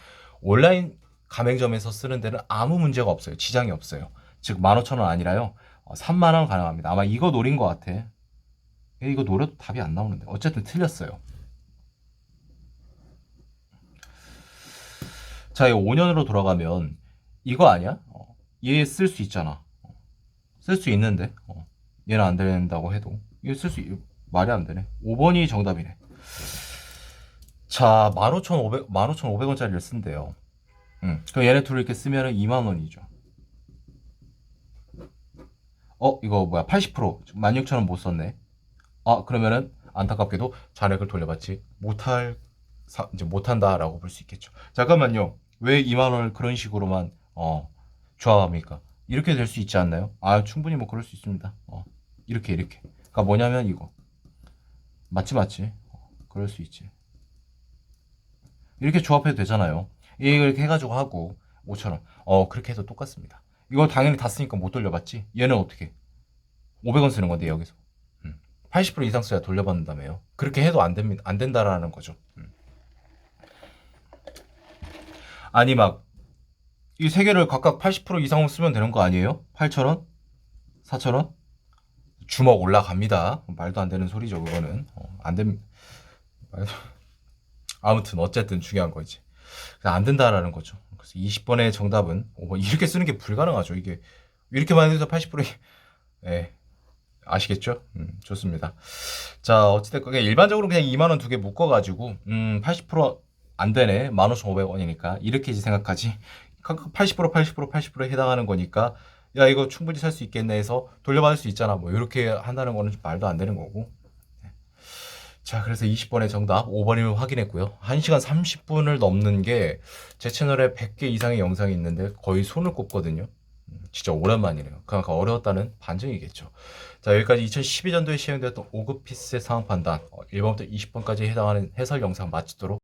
온라인 가맹점에서 쓰는 데는 아무 문제가 없어요. 지장이 없어요. 즉 15,000원 아니라요. 3만 원 가능합니다. 아마 이거 노린 것 같아. 이거 노려도 답이 안 나오는데 어쨌든 틀렸어요. 자, 이거 5년으로 돌아가면 이거 아니야? 얘 쓸 수 있잖아. 쓸 수 있는데 얘는 안 된다고 해도 이거 쓸 수 말이 안 되네. 5번이 정답이네. 자, 15,500원짜리를 쓴대요. 그럼 얘네 둘을 이렇게 쓰면은 2만 원이죠. 이거 뭐야? 80% 16,000원 못 썼네. 그러면은 안타깝게도 잔액을 돌려받지 이제 못한다라고 볼 수 있겠죠. 잠깐만요. 왜 2만 원을 그런 식으로만 조합합니까? 이렇게 될 수 있지 않나요? 충분히 뭐 그럴 수 있습니다. 이렇게. 그러니까 뭐냐면 이거. 맞지. 그럴 수 있지. 이렇게 조합해도 되잖아요. 이렇게 해가지고 하고 5,000원. 그렇게 해도 똑같습니다. 이거 당연히 다 쓰니까 못 돌려받지. 얘는 어떻게? 500원 쓰는 건데 여기서 80% 이상 써야 돌려받는다며요. 그렇게 해도 안 됩니다. 안 된다라는 거죠. 아니 막 이 세 개를 각각 80% 이상 쓰면 되는 거 아니에요? 8,000원? 4,000원? 주먹 올라갑니다. 말도 안 되는 소리죠. 그거는 안 됩니다. 아무튼 어쨌든 중요한 거지. 안 된다라는 거죠. 그래서 20번의 정답은 5번. 이렇게 쓰는 게 불가능하죠. 이게 이렇게 많이 해서 80% 예. 아시겠죠? 좋습니다. 자, 어찌됐건 그냥 일반적으로 그냥 2만 원 두 개 묶어가지고 80%안 되네. 15,500원이니까 이렇게 이제 생각하지. 80% 80% 80%에 해당하는 거니까 야 이거 충분히 살 수 있겠네 해서 돌려받을 수 있잖아. 뭐 이렇게 한다는 거는 좀 말도 안 되는 거고. 자, 그래서 20번의 정답 5번이면 확인했고요. 1시간 30분을 넘는 게 제 채널에 100개 이상의 영상이 있는데 거의 손을 꼽거든요. 진짜 오랜만이네요. 그만큼 어려웠다는 반증이겠죠. 자, 여기까지 2012년도에 시행되었던 5급 피스의 상황 판단 1번부터 20번까지 해당하는 해설 영상 마치도록